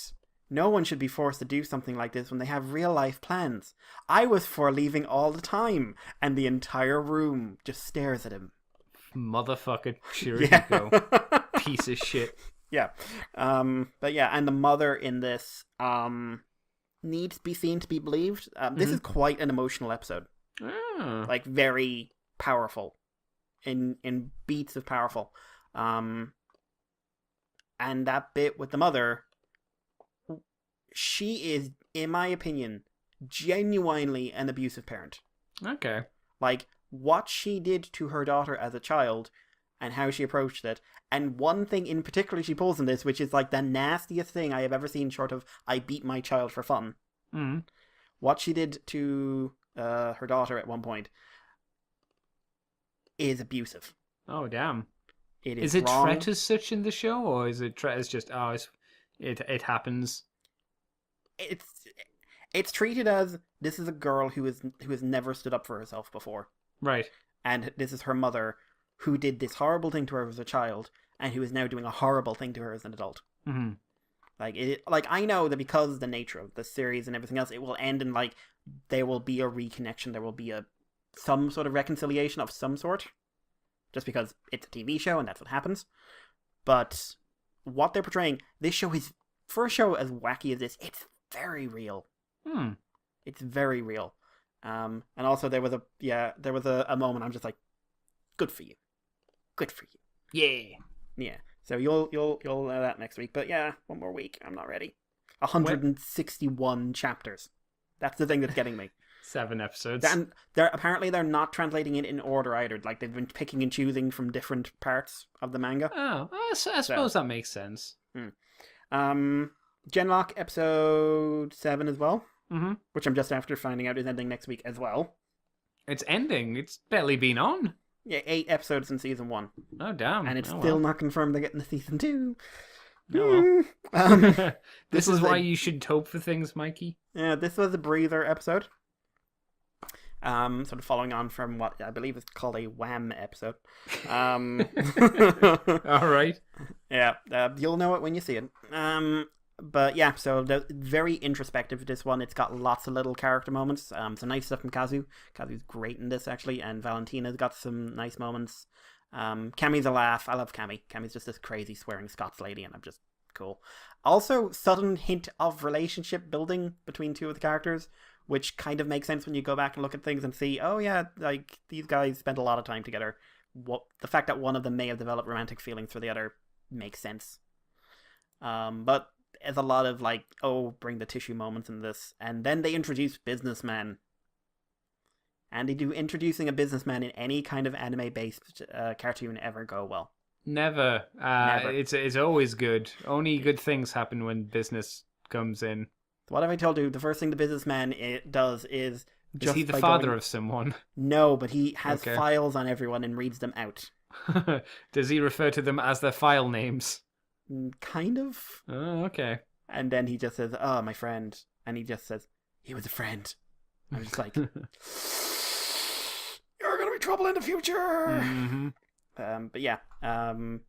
No one should be forced to do something like this when they have real life plans. I was for leaving all the time. And the entire room just stares at him. Motherfucker, sure you go. Piece of shit. Yeah. But yeah, and the mother in this needs to be seen to be believed. This is quite an emotional episode. Like, very powerful. In beats of powerful. And that bit with the mother, she is, in my opinion, genuinely an abusive parent. Okay. Like, what she did to her daughter as a child and how she approached it. And one thing in particular she pulls in this, which is like the nastiest thing I have ever seen short of I beat my child for fun. Mm. What she did to her daughter at one point is abusive. Oh, damn. Is it wrong. treated as such in the show, or is it as just, it happens? It's treated as, this is a girl who has never stood up for herself before. Right. And this is her mother who did this horrible thing to her as a child and who is now doing a horrible thing to her as an adult. Mm-hmm. Like I know that because of the nature of the series and everything else, it will end in like there will be a reconnection, there will be some sort of reconciliation of some sort, just because it's a TV show and that's what happens. But what they're portraying, this show is, for a show as wacky as this, it's very real. It's very real. And also there was a moment I'm just like, good for you. Yeah. So you'll know that next week. But yeah, one more week. I'm not ready. 161 chapters. That's the thing that's getting me. 7 episodes. And they're not translating it in order either. Like, they've been picking and choosing from different parts of the manga. Oh, I suppose that makes sense. Genlock episode 7 as well. Mm-hmm. Which I'm just after finding out is ending next week as well. It's ending. It's barely been on. Yeah, 8 episodes in season 1. Oh, damn. And it's still not confirmed they're getting the season 2. Oh, well. This is why you should hope for things, Mikey. Yeah, this was a breather episode. Sort of following on from what I believe is called a Wham episode. All right. Yeah, you'll know it when you see it. But yeah, so very introspective, this one. It's got lots of little character moments. Some nice stuff from Kazu. Kazu's great in this, actually. And Valentina's got some nice moments. Cammy's a laugh. I love Cammy. Cammy's just this crazy swearing Scots lady, and I'm just cool. Also, sudden hint of relationship building between two of the characters, which kind of makes sense when you go back and look at things and see, oh yeah, like, these guys spent a lot of time together. The fact that one of them may have developed romantic feelings for the other makes sense. But there's a lot of, like, bring the tissue moments in this. And then they introduce Businessman. And they do introducing a businessman in any kind of anime-based cartoon ever go well. Never. Never. It's always good. Only good things happen when business comes in. So what have I told you? The first thing the businessman does is... Is he the father of someone? No, but he has files on everyone and reads them out. Does he refer to them as their file names? Kind of. Oh, okay. And then he just says, oh, my friend. And he just says, he was a friend. I'm just like, you're going to be trouble in the future. Mm-hmm. But yeah. And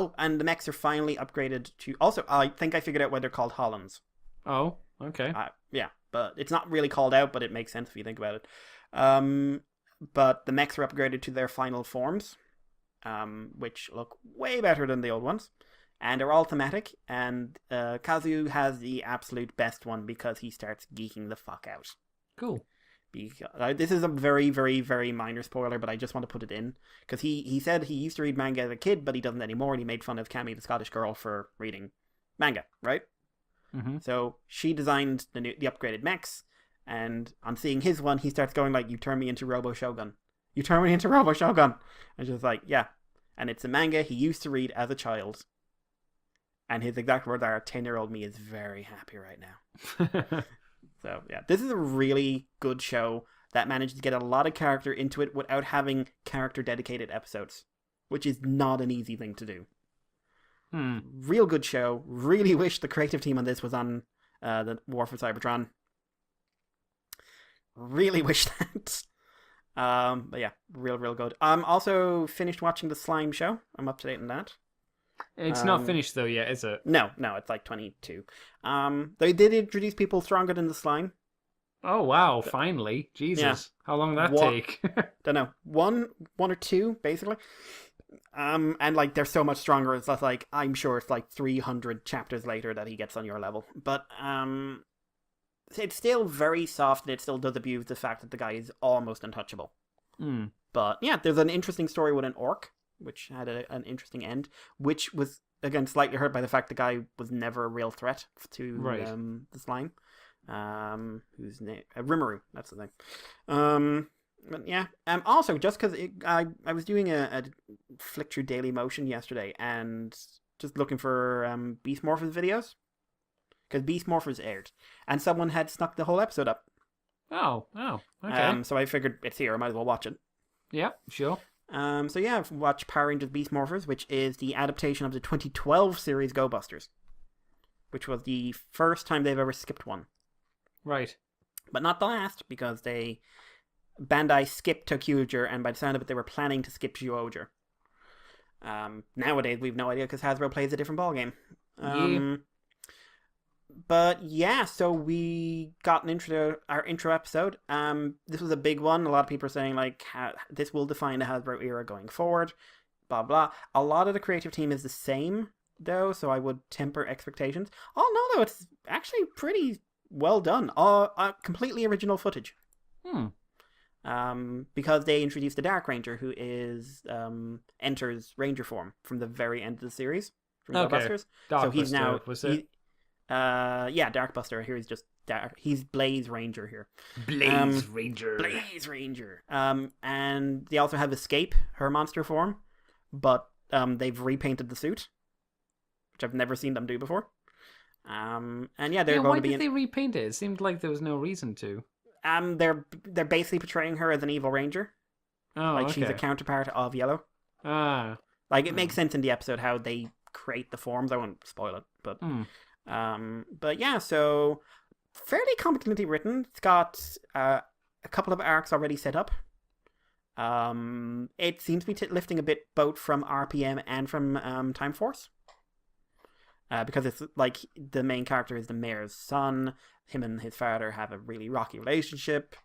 the mechs are finally upgraded to... Also, I think I figured out why they're called Hollands. Oh, okay. Yeah, but it's not really called out, but it makes sense if you think about it. But the mechs are upgraded to their final forms, which look way better than the old ones. And they're all thematic, and Kazu has the absolute best one because he starts geeking the fuck out. Cool. This is a very, very, very minor spoiler, but I just want to put it in. Because he said he used to read manga as a kid, but he doesn't anymore, and he made fun of Cammy, the Scottish girl, for reading manga, right? Mm-hmm. So she designed the upgraded mechs, and on seeing his one, he starts going like, you turn me into Robo Shogun. You turn me into Robo Shogun. And she's like, yeah. And it's a manga he used to read as a child. And his exact words are, 10-year-old me is very happy right now. So yeah, this is a really good show that managed to get a lot of character into it without having character dedicated episodes, which is not an easy thing to do. Real good show. Really wish the creative team on this was on the War for Cybertron. Really wish that. But yeah, real good. Also finished watching the Slime show. I'm up to date on that. It's not finished though yet, is it? No, it's like 22. They did introduce people stronger than the Slime. Oh wow! Finally, Jesus! Yeah. How long did that take? Don't know. One or two, basically. And like they're so much stronger. It's like I'm sure it's like 300 chapters later that he gets on your level. But it's still very soft, and it still does abuse the fact that the guy is almost untouchable. But yeah, there's an interesting story with an orc, which had an interesting end, which was again slightly hurt by the fact the guy was never a real threat to the Slime. Whose name? Rimuru, that's the name. But yeah. Also, just because I was doing a flick through Daily Motion yesterday and just looking for Beast Morphers videos, because Beast Morphers aired, and someone had snuck the whole episode up. Oh, okay. So I figured it's here. I might as well watch it. Yeah, sure. So yeah, I've watched Power Rangers Beast Morphers, which is the adaptation of the 2012 series Go Busters, which was the first time they've ever skipped one. Right. But not the last, because Bandai skipped Tokyuger, and by the sound of it, they were planning to skip Zyuohger. Nowadays, we've no idea, because Hasbro plays a different ballgame. But yeah, so we got our intro episode. This was a big one. A lot of people are saying, like, this will define the Hasbro era going forward, blah, blah. A lot of the creative team is the same, though, so I would temper expectations. Oh, no, though, it's actually pretty well done. Completely original footage. Because they introduced the Dark Ranger, who enters Ranger form from the very end of the series from Ghostbusters. So he's now Dark Buster. Here he's just Dark. He's Blaze Ranger here. Blaze Ranger. And they also have Escape, her monster form, but they've repainted the suit, which I've never seen them do before. And yeah, they're going why to be. Why did they repaint it? It seemed like there was no reason to. They're basically portraying her as an evil ranger. Oh, like she's a counterpart of Yellow. Like it makes sense in the episode how they create the forms. I won't spoil it, but yeah. So fairly competently written. It's got a couple of arcs already set up. It seems to be lifting a bit both from RPM and from Time Force. Because it's like the main character is the mayor's son. Him and his father have a really rocky relationship.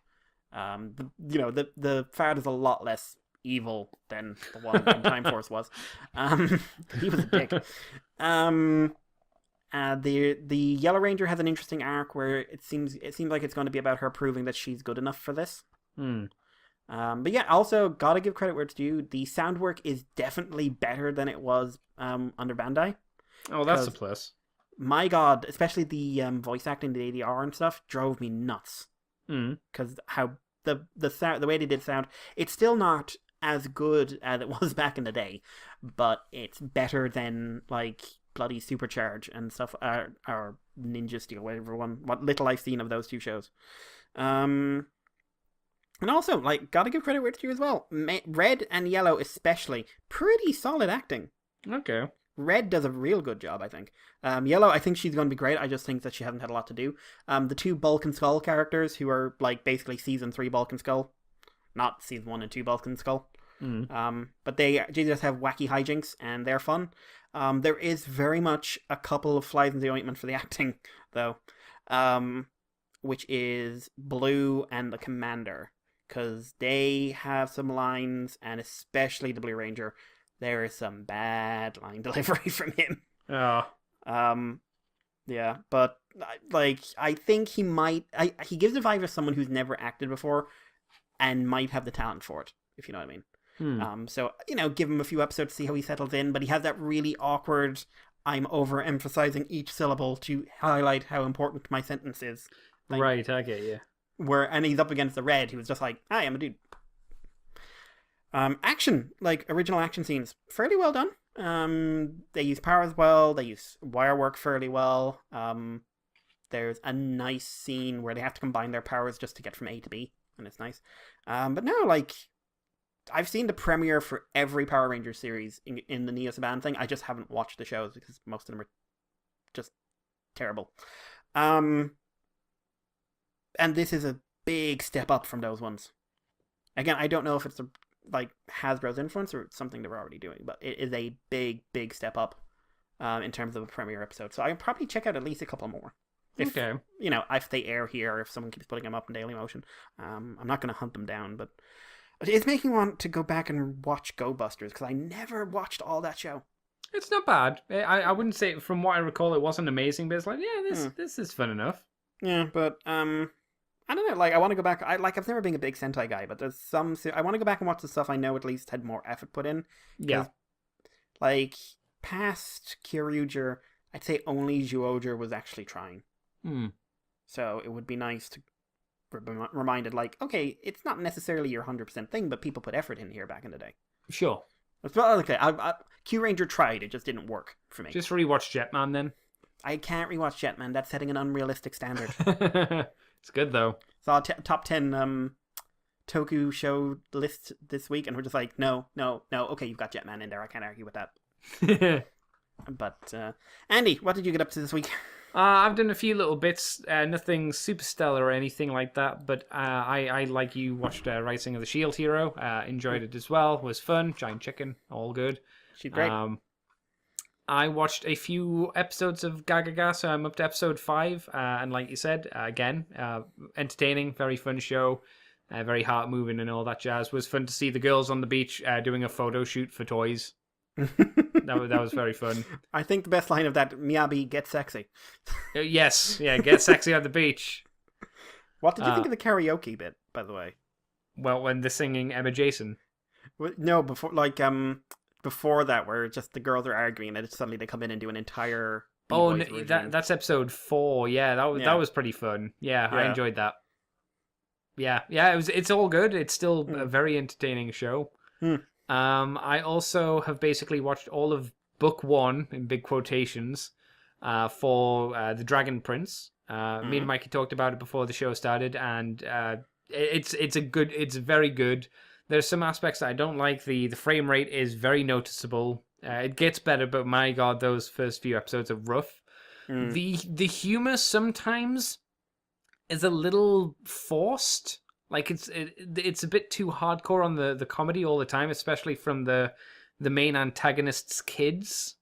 The father's a lot less evil than the one in Time Force was. He was a dick. The Yellow Ranger has an interesting arc where it seems like it's going to be about her proving that she's good enough for this. But yeah, also gotta give credit where it's due. The sound work is definitely better than it was under Bandai. Oh, that's a plus. My God, especially the voice acting, the ADR and stuff, drove me nuts. Because how the sound, the way they did sound, it's still not as good as it was back in the day, but it's better than like bloody Supercharge and stuff, or Ninja Steel, what little I've seen of those two shows. And also, like, gotta give credit where it's due as well. Red and Yellow especially, pretty solid acting. Okay. Red does a real good job, I think. Yellow, I think she's going to be great. I just think that she hasn't had a lot to do. The two Bulk and Skull characters, who are like basically season 3 Bulk and Skull, not season 1 and 2 Bulk and Skull. But they just have wacky hijinks and they're fun. There is very much a couple of flies in the ointment for the acting, though, which is Blue and the Commander, because they have some lines, and especially the Blue Ranger. There is some bad line delivery from him. Oh. Yeah, but like I think he might. He gives the vibe of someone who's never acted before, and might have the talent for it, if you know what I mean. So give him a few episodes to see how he settles in. But he has that really awkward. I'm overemphasizing each syllable to highlight how important my sentence is. Like, right, I get you. And he's up against the Red, who's just like, I am a dude. Action, like original action scenes, fairly well done. They use powers well, they use wire work fairly well. There's a nice scene where they have to combine their powers just to get from A to B, and it's nice. But no, like, I've seen the premiere for every Power Rangers series in the Neo Saban thing. I just haven't watched the shows because most of them are just terrible. And this is a big step up from those ones. Again, I don't know if it's like Hasbro's influence or something they were already doing, but it is a big, big step up in terms of a premiere episode. So I'll probably check out at least a couple more. If, Okay. You know, if they air here or if someone keeps putting them up in Daily Motion. I'm not going to hunt them down, but it's making me want to go back and watch Go Busters because I never watched all that show. It's not bad. I wouldn't say, from what I recall, it wasn't amazing, but it's like, yeah, this is fun enough. Yeah, but I don't know. Like, I want to go back. I've never been a big Sentai guy, but there's some. I want to go back and watch the stuff I know at least had more effort put in. Yeah. Like past Kyoryuger, I'd say only Zyuohger was actually trying. So it would be nice to be reminded, like, okay, it's not necessarily your 100% thing, but people put effort in here back in the day. Sure. Well, okay, Q Ranger tried, it just didn't work for me. Just rewatch Jetman then. I can't rewatch Jetman, that's setting an unrealistic standard. It's good though. Saw top 10 Toku show list this week, and we're just like, no, okay, you've got Jetman in there, I can't argue with that. But, Andy, what did you get up to this week? I've done a few little bits, nothing super stellar or anything like that, but I like you, watched Rising of the Shield Hero, enjoyed it as well, was fun, giant chicken, all good. She's great. I watched a few episodes of Gagaga, so I'm up to episode 5, and like you said, again, entertaining, very fun show, very heart-moving and all that jazz. Was fun to see the girls on the beach doing a photo shoot for toys. That was very fun. I think the best line of that, Miyabi, get sexy. Yes, yeah, get sexy on the beach. What did you think of the karaoke bit, by the way? Well, when they're singing Emma Jason. No, before that, where just the girls are arguing, and suddenly they come in and do an entire. Oh, that's episode 4. Yeah, that was pretty fun. Yeah, I enjoyed that. Yeah, it's all good. It's still a very entertaining show. I also have basically watched all of book 1 in big quotations for The Dragon Prince. Me and Mikey talked about it before the show started, and it's very good. There's some aspects that I don't like. The frame rate is very noticeable. It gets better, but my god, those first few episodes are rough. The humor sometimes is a little forced. Like it's a bit too hardcore on the comedy all the time, especially from the main antagonist's kids.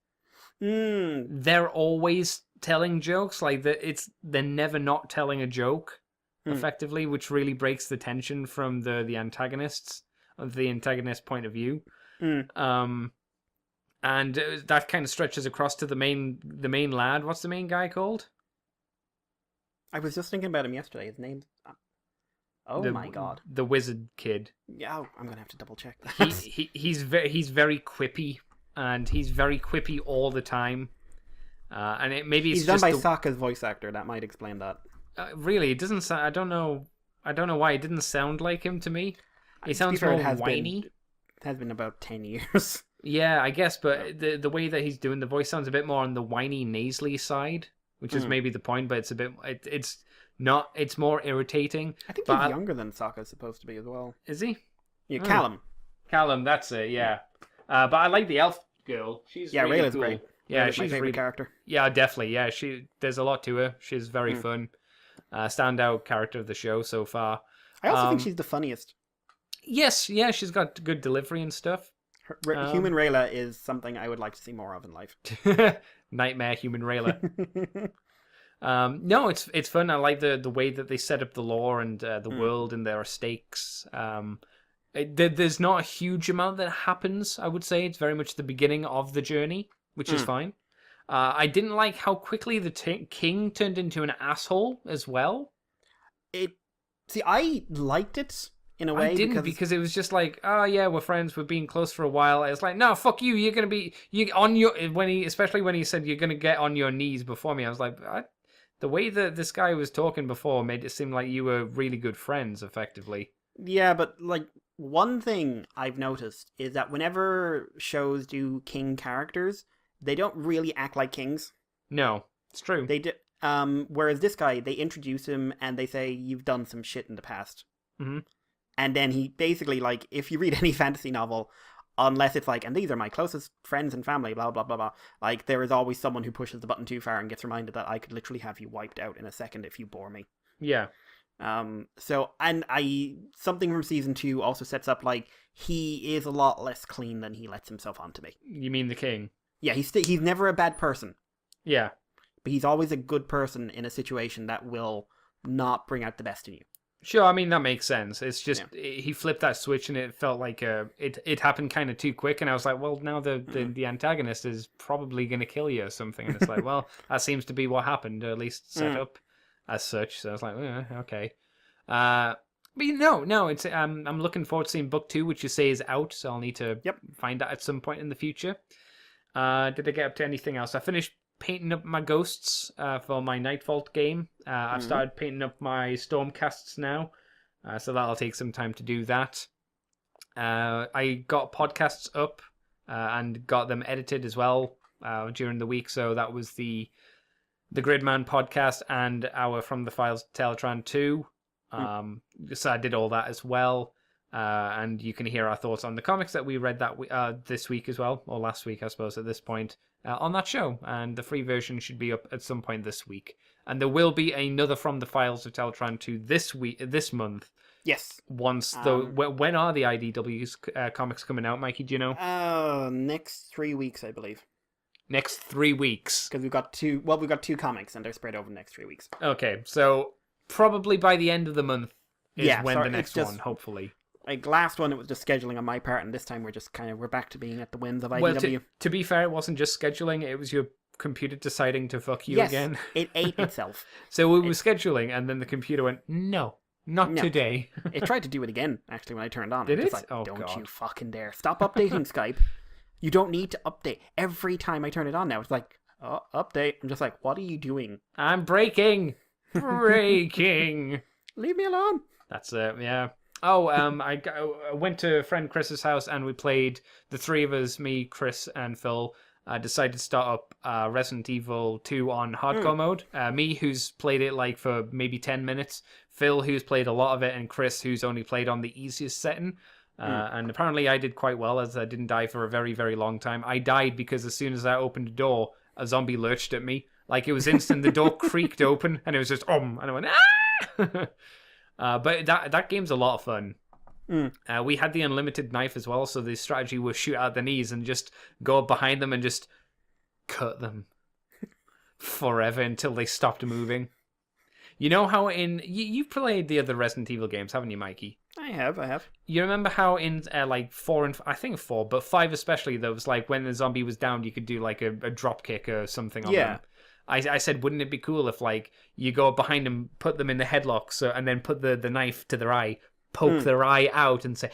They're always telling jokes, like they're never not telling a joke effectively, which really breaks the tension from the antagonists of the antagonist point of view. And that kind of stretches across to the main lad. What's the main guy called? I was just thinking about him yesterday. His name's my god, the wizard kid. Yeah, I'm gonna have to double check that. He's very quippy, and he's very quippy all the time. And he's done by Sokka's voice actor. That might explain that. Really, it doesn't sound. I don't know why it didn't sound like him to me. He sounds more whiny. It has been about 10 years. Yeah, I guess, but the way that he's doing the voice sounds a bit more on the whiny, nasally side, which is maybe the point. But it's a bit. It's not. It's more irritating. I think he's younger than Sokka's supposed to be as well. Is he? Yeah, Callum. Callum, that's it. Yeah. But I like the elf girl. She's really Rayla's cool. great. Yeah, Rayla's she's my favorite really character. Yeah, definitely. Yeah, there's a lot to her. She's very fun. Standout character of the show so far. I also think she's the funniest. Yes, yeah, she's got good delivery and stuff. Human Rayla is something I would like to see more of in life. Nightmare Human Rayla. No, it's fun. I like the way that they set up the lore and the world, and there are stakes. There's not a huge amount that happens, I would say. It's very much the beginning of the journey, which is fine. I didn't like how quickly the king turned into an asshole as well. I liked it in a way. I didn't because it was just like, oh yeah, we're friends, we've been close for a while. It's like, no, fuck you. You're gonna be especially when he said you're gonna get on your knees before me. I was like, the way that this guy was talking before made it seem like you were really good friends, effectively. Yeah, but like one thing I've noticed is that whenever shows do king characters, they don't really act like kings. No, it's true. Whereas this guy, they introduce him and they say, you've done some shit in the past. Mm-hmm. And then he basically, like, if you read any fantasy novel, unless it's like, and these are my closest friends and family, blah, blah, blah, blah, like, there is always someone who pushes the button too far and gets reminded that I could literally have you wiped out in a second if you bore me. Yeah. So, and something from season 2 also sets up, like, he is a lot less clean than he lets himself on to be. You mean the king? Yeah, he's never a bad person. Yeah. But he's always a good person in a situation that will not bring out the best in you. Sure, I mean, that makes sense. It's just, he flipped that switch and it felt like it happened kind of too quick. And I was like, well, now the antagonist is probably going to kill you or something. And it's like, well, that seems to be what happened, or at least set up as such. So I was like, okay. But no, it's I'm looking forward to seeing book 2, which you say is out. So I'll need to find that at some point in the future. Did I get up to anything else? I finished painting up my ghosts for my Nightvault game. I've started painting up my Stormcasts now, so that'll take some time to do that. I got podcasts up and got them edited as well during the week, so that was the Gridman podcast and our From the Files Teletran 2. So I did all that as well. And you can hear our thoughts on the comics that we read this week as well, or last week, I suppose, at this point, on that show. And the free version should be up at some point this week. And there will be another From the Files of Teletran 2 this month. Yes. When are the IDW's comics coming out, Mikey? Do you know? Next 3 weeks, I believe. Next 3 weeks. Because we've got two comics, and they're spread over the next 3 weeks. Okay, so probably by the end of the month is the next one, hopefully. Like, last one, it was just scheduling on my part, and this time we're back to being at the whims of IDW. Well, to be fair, it wasn't just scheduling, it was your computer deciding to fuck you again. It ate itself. So we were scheduling, and then the computer went, no, not today. It tried to do it again, actually, when I turned on. Did it? Like, don't you fucking dare. Stop updating Skype. You don't need to update. Every time I turn it on now, it's like, oh, update. I'm just like, what are you doing? I'm breaking. Breaking. Leave me alone. That's it, yeah. Oh, I went to friend Chris's house and we played, the three of us, me, Chris, and Phil, decided to start up Resident Evil 2 on hardcore mode. Me, who's played it like for maybe 10 minutes, Phil, who's played a lot of it, and Chris, who's only played on the easiest setting. And apparently I did quite well, as I didn't die for a very, very long time. I died because as soon as I opened the door, a zombie lurched at me. Like, it was instant. The door creaked open, and it was just, and I went, ah! But that game's a lot of fun. We had the unlimited knife as well, so the strategy was shoot out the knees and just go up behind them and just cut them forever until they stopped moving. You know how you've played the other Resident Evil games, haven't you, Mikey? I have. You remember how in like 4 and I think 4, but 5 especially, there was like when the zombie was down, you could do like a drop kick or something on them. I said, wouldn't it be cool if, like, you go behind them, put them in the headlock, and then put the knife to their eye, poke their eye out, and say,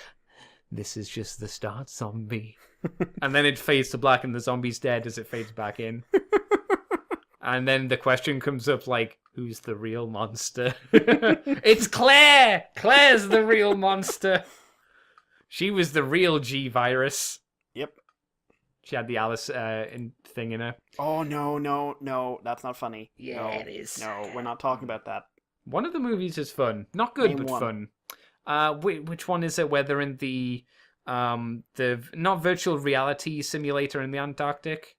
"This is just the start, zombie." And then it fades to black, and the zombie's dead as it fades back in. And then the question comes up, like, who's the real monster? It's Claire! Claire's the real monster. She was the real G-Virus. Yep. She had the Alice thing in her. Oh, no, that's not funny. Yeah, no, it is. No, we're not talking about that. One of the movies is fun. Not good, but fun. Which one is it where they're in the not virtual reality simulator in the Antarctic?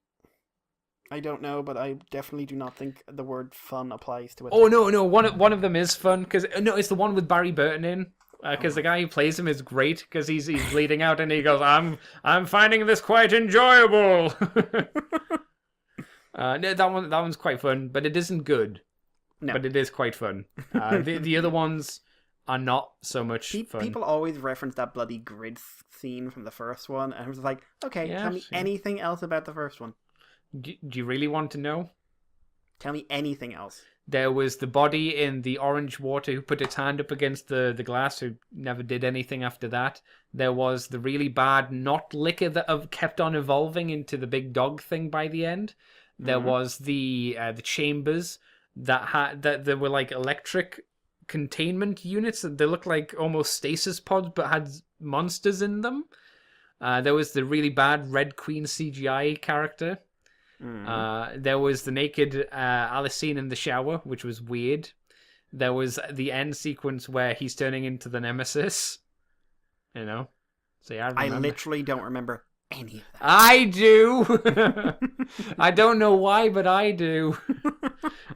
I don't know, but I definitely do not think the word fun applies to it. Oh, no, one of them is fun, because, no, it's the one with Barry Burton in. Because the guy who plays him is great, because he's bleeding out, and he goes, I'm finding this quite enjoyable. No, that one's quite fun, but it isn't good. No. But it is quite fun. The other ones are not so much fun. People always reference that bloody grid scene from the first one, and I was like, okay, tell me anything else about the first one. Do you really want to know? Tell me anything else. There was the body in the orange water who put its hand up against the glass, who never did anything after that. There was the really bad not liquor that kept on evolving into the big dog thing by the end. There was the chambers that there were like electric containment units. They looked like almost stasis pods, but had monsters in them. There was the really bad Red Queen CGI character. There was the naked Alice scene in the shower, which was weird. There was the end sequence where he's turning into the Nemesis. You know? So yeah, I I remember. literally don't remember any of that. I do! I don't know why, but I do.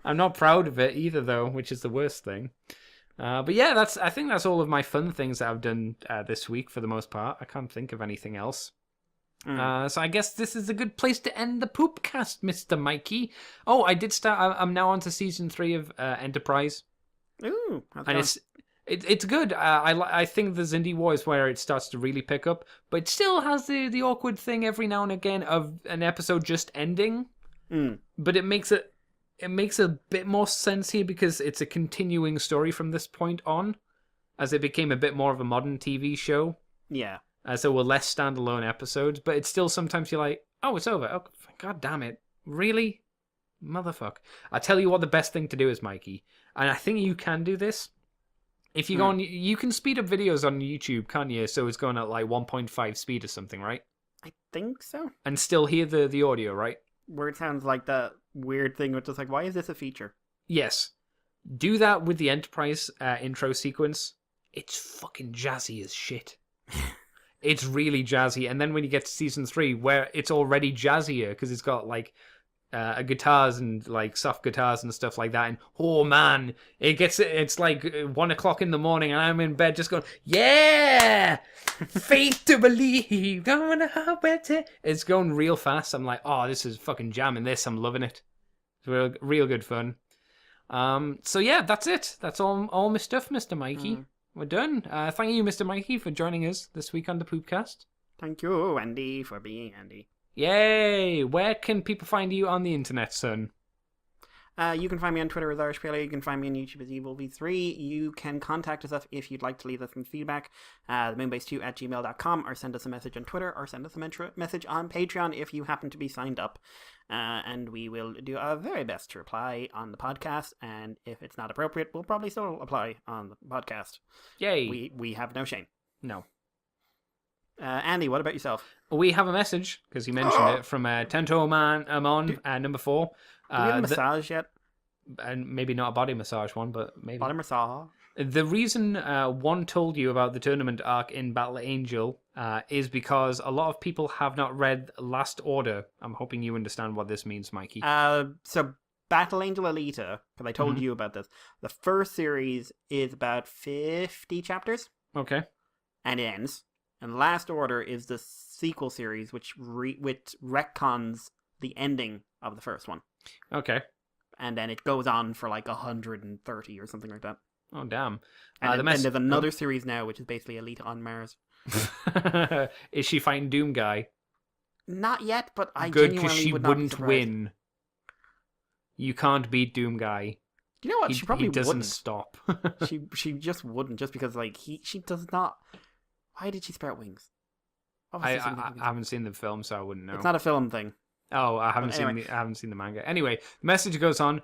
I'm not proud of it either, though, which is the worst thing. But yeah, I think that's all of my fun things that I've done this week for the most part. I can't think of anything else. So I guess this is a good place to end the Poopcast, Mr. Mikey. Oh, I did start. I'm now on to season 3 of Enterprise. Ooh, how's it And going? it's good. I think the Zindi War is where it starts to really pick up, but it still has the awkward thing every now and again of an episode just ending. But it makes a bit more sense here because it's a continuing story from this point on, as it became a bit more of a modern TV show. Yeah. So we're less standalone episodes, but it's still sometimes you're like, oh, it's over. Oh, God damn it. Really? Motherfuck. I tell you what the best thing to do is, Mikey, and I think you can do this. If you go on, you can speed up videos on YouTube, can't you? So it's going at like 1.5 speed or something, right? I think so. And still hear the audio, right? Where it sounds like that weird thing with just like, why is this a feature? Yes. Do that with the Enterprise intro sequence. It's fucking jazzy as shit. It's really jazzy. And then when you get to season 3, where it's already jazzier, because it's got like guitars and like soft guitars and stuff like that, and oh man, it's like 1 o'clock in the morning and I'm in bed just going, yeah, faith to believe, don't know how better. It's going real fast. I'm like, oh, this is fucking jamming this. I'm loving it. It's real good fun. So yeah, that's it. That's all my stuff, Mr. Mikey. We're done. Thank you, Mr. Mikey, for joining us this week on the Poopcast. Thank you, Andy, for being Andy. Yay! Where can people find you on the internet, son? You can find me on Twitter as Irish Paleo. You can find me on YouTube as EvilV3. You can contact us if you'd like to leave us some feedback. Moonbase2@gmail.com, or send us a message on Twitter, or send us a message on Patreon if you happen to be signed up. And we will do our very best to reply on the podcast. And if it's not appropriate, we'll probably still apply on the podcast. Yay! We have no shame. No. Andy, what about yourself? We have a message, because you mentioned it, from Tento Man Amon, number 4. Do we have a massage yet? And maybe not a body massage one, but maybe. Body massage. The reason one told you about the tournament arc in Battle Angel is because a lot of people have not read Last Order. I'm hoping you understand what this means, Mikey. So Battle Angel Alita, because I told you about this. The first series is about 50 chapters. Okay. And it ends. And Last Order is the sequel series, which retcons the ending of the first one. Okay. And then it goes on for like 130 or something like that. Oh, damn. And then there's another series now, which is basically Alita on Mars. Is she fighting Doom Guy? Not yet, but I Good, genuinely because she would not be wouldn't surprised. win. You can't beat Doom Guy. You know what? She probably he doesn't wouldn't. stop. She just wouldn't, just because like she does not. Why did she sprout wings? I haven't seen the film, so I wouldn't know. It's not a film thing. Oh, I haven't seen the manga. Anyway, the message goes on.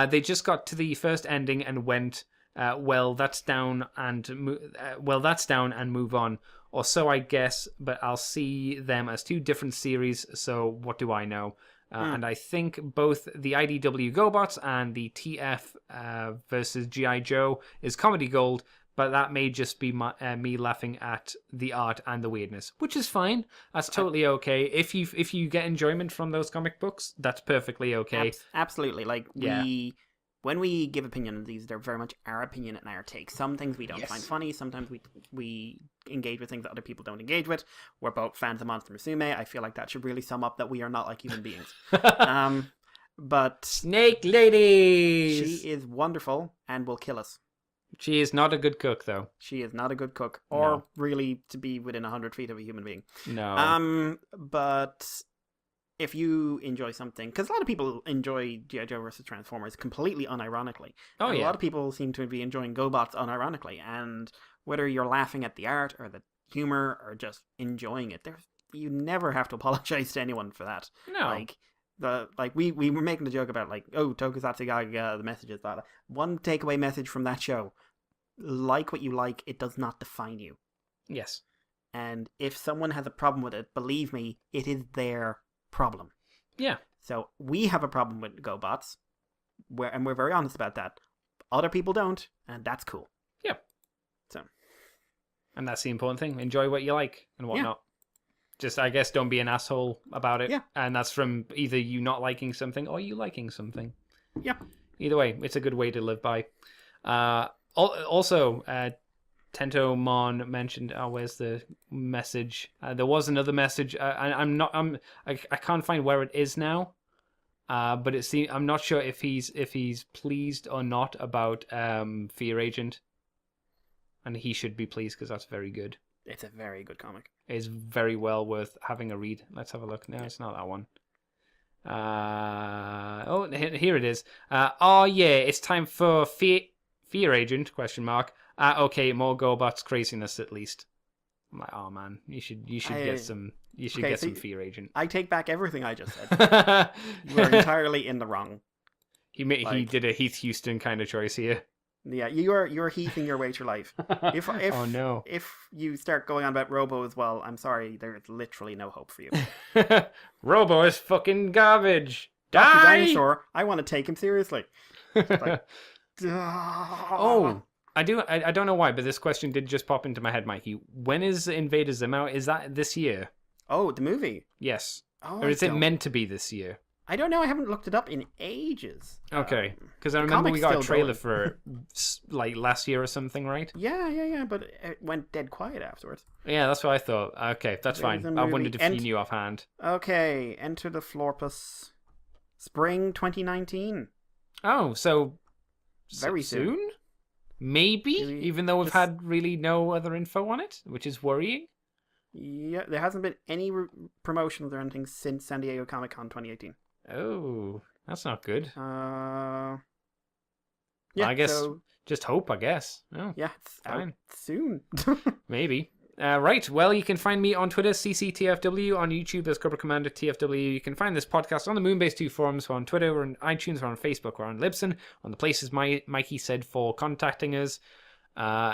They just got to the first ending and went, well, that's down and move on, or so I guess. But I'll see them as 2 different series. So what do I know? And I think both the IDW GoBots and the TF versus GI Joe is comedy gold. But that may just be me laughing at the art and the weirdness, which is fine. That's totally okay. If you get enjoyment from those comic books, that's perfectly okay. Absolutely. Like, when we give opinion on these, they're very much our opinion and our take. Some things we don't find funny. Sometimes we engage with things that other people don't engage with. We're both fans of Monster Musume. I feel like that should really sum up that we are not like human beings. But Snake Ladies! She is wonderful and will kill us. She is not a good cook, though. She is not a good cook, or really to be within 100 feet of a human being. No. But if you enjoy something, because a lot of people enjoy G.I. Joe versus Transformers completely unironically. Oh, and yeah. A lot of people seem to be enjoying GoBots unironically, and whether you're laughing at the art or the humor or just enjoying it, you never have to apologize to anyone for that. No. We were making the joke about Tokusatsu Gaga, the messages, that one takeaway message from that show: like what you like, it does not define you. Yes. And if someone has a problem with it, believe me, it is their problem. Yeah. So we have a problem with GoBots, and we're very honest about that. Other people don't, and that's cool. Yeah. So. And that's the important thing. Enjoy what you like and whatnot. Just, I guess, don't be an asshole about it. Yeah. And that's from either you not liking something or you liking something. Yeah. Either way, it's a good way to live by. Also, Tento Mon mentioned, where's the message? There was another message. I can't find where it is now. But I'm not sure if he's pleased or not about Fear Agent. And he should be pleased because that's very good. It's a very good comic. It's very well worth having a read. Let's have a look. No, it's not that one. Here it is. It's time for Fear Agent, ? Okay, more GoBots craziness at least. I'm like, oh man, you should get some some Fear Agent. I take back everything I just said. You are entirely in the wrong. He did a Heath Houston kind of choice here. Yeah, you're heathing your way through life. If oh no! If you start going on about Robo as well, I'm sorry, there's literally no hope for you. Robo is fucking garbage. Dr. Die! Dinosaur, I want to take him seriously. Like, oh, I don't know why, but this question did just pop into my head, Mikey. When is Invader Zim out? Is that this year? Oh, the movie. Yes. Oh, or is it meant to be this year? I don't know. I haven't looked it up in ages. Okay, because I remember we got a trailer for it, like last year or something, right? Yeah. But it went dead quiet afterwards. Yeah, that's what I thought. Okay, that's fine. I wondered if you knew offhand. Okay, Enter the Florpus. Spring 2019. Oh, so very soon? Maybe, even though we've had really no other info on it, which is worrying. Yeah, there hasn't been any promotions or anything since San Diego Comic-Con 2018. Oh, that's not good. Yeah, I guess just hope, I guess. Oh, yeah, it's fine. Out soon. Maybe. Right, well, you can find me on Twitter, CCTFW, on YouTube as Cobra Commander TFW. You can find this podcast on the Moonbase 2 forums. We're on Twitter, we're on iTunes, we're on Facebook, we're on Libsyn, on the places Mikey said for contacting us.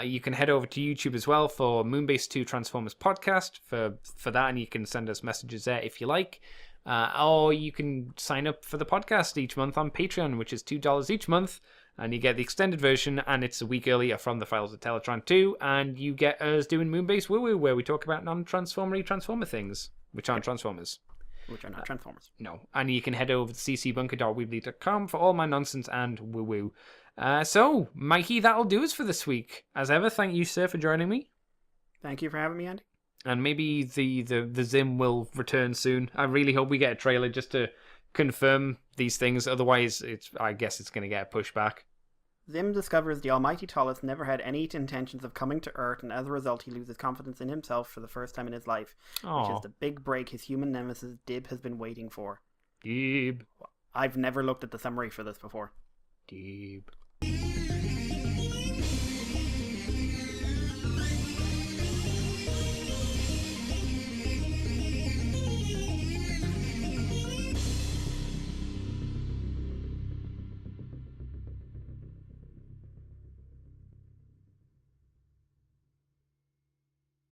You can head over to YouTube as well for Moonbase 2 Transformers podcast for that, and you can send us messages there if you like. Or you can sign up for the podcast each month on Patreon, which is $2 each month, and you get the extended version, and it's a week earlier from the Files of Teletron 2, and you get us doing Moonbase Woo Woo, where we talk about non-Transformer things, which aren't Transformers. Which are not Transformers. No. And you can head over to ccbunker.weebly.com for all my nonsense and woo woo. So, Mikey, that'll do us for this week. As ever, thank you, sir, for joining me. Thank you for having me, Andy. And maybe the Zim will return soon. I really hope we get a trailer just to confirm these things. Otherwise, I guess it's going to get a pushback. Zim discovers the almighty Tullus never had any intentions of coming to Earth, and as a result he loses confidence in himself for the first time in his life, which is the big break his human nemesis Dib has been waiting for. Dib. I've never looked at the summary for this before. Dib.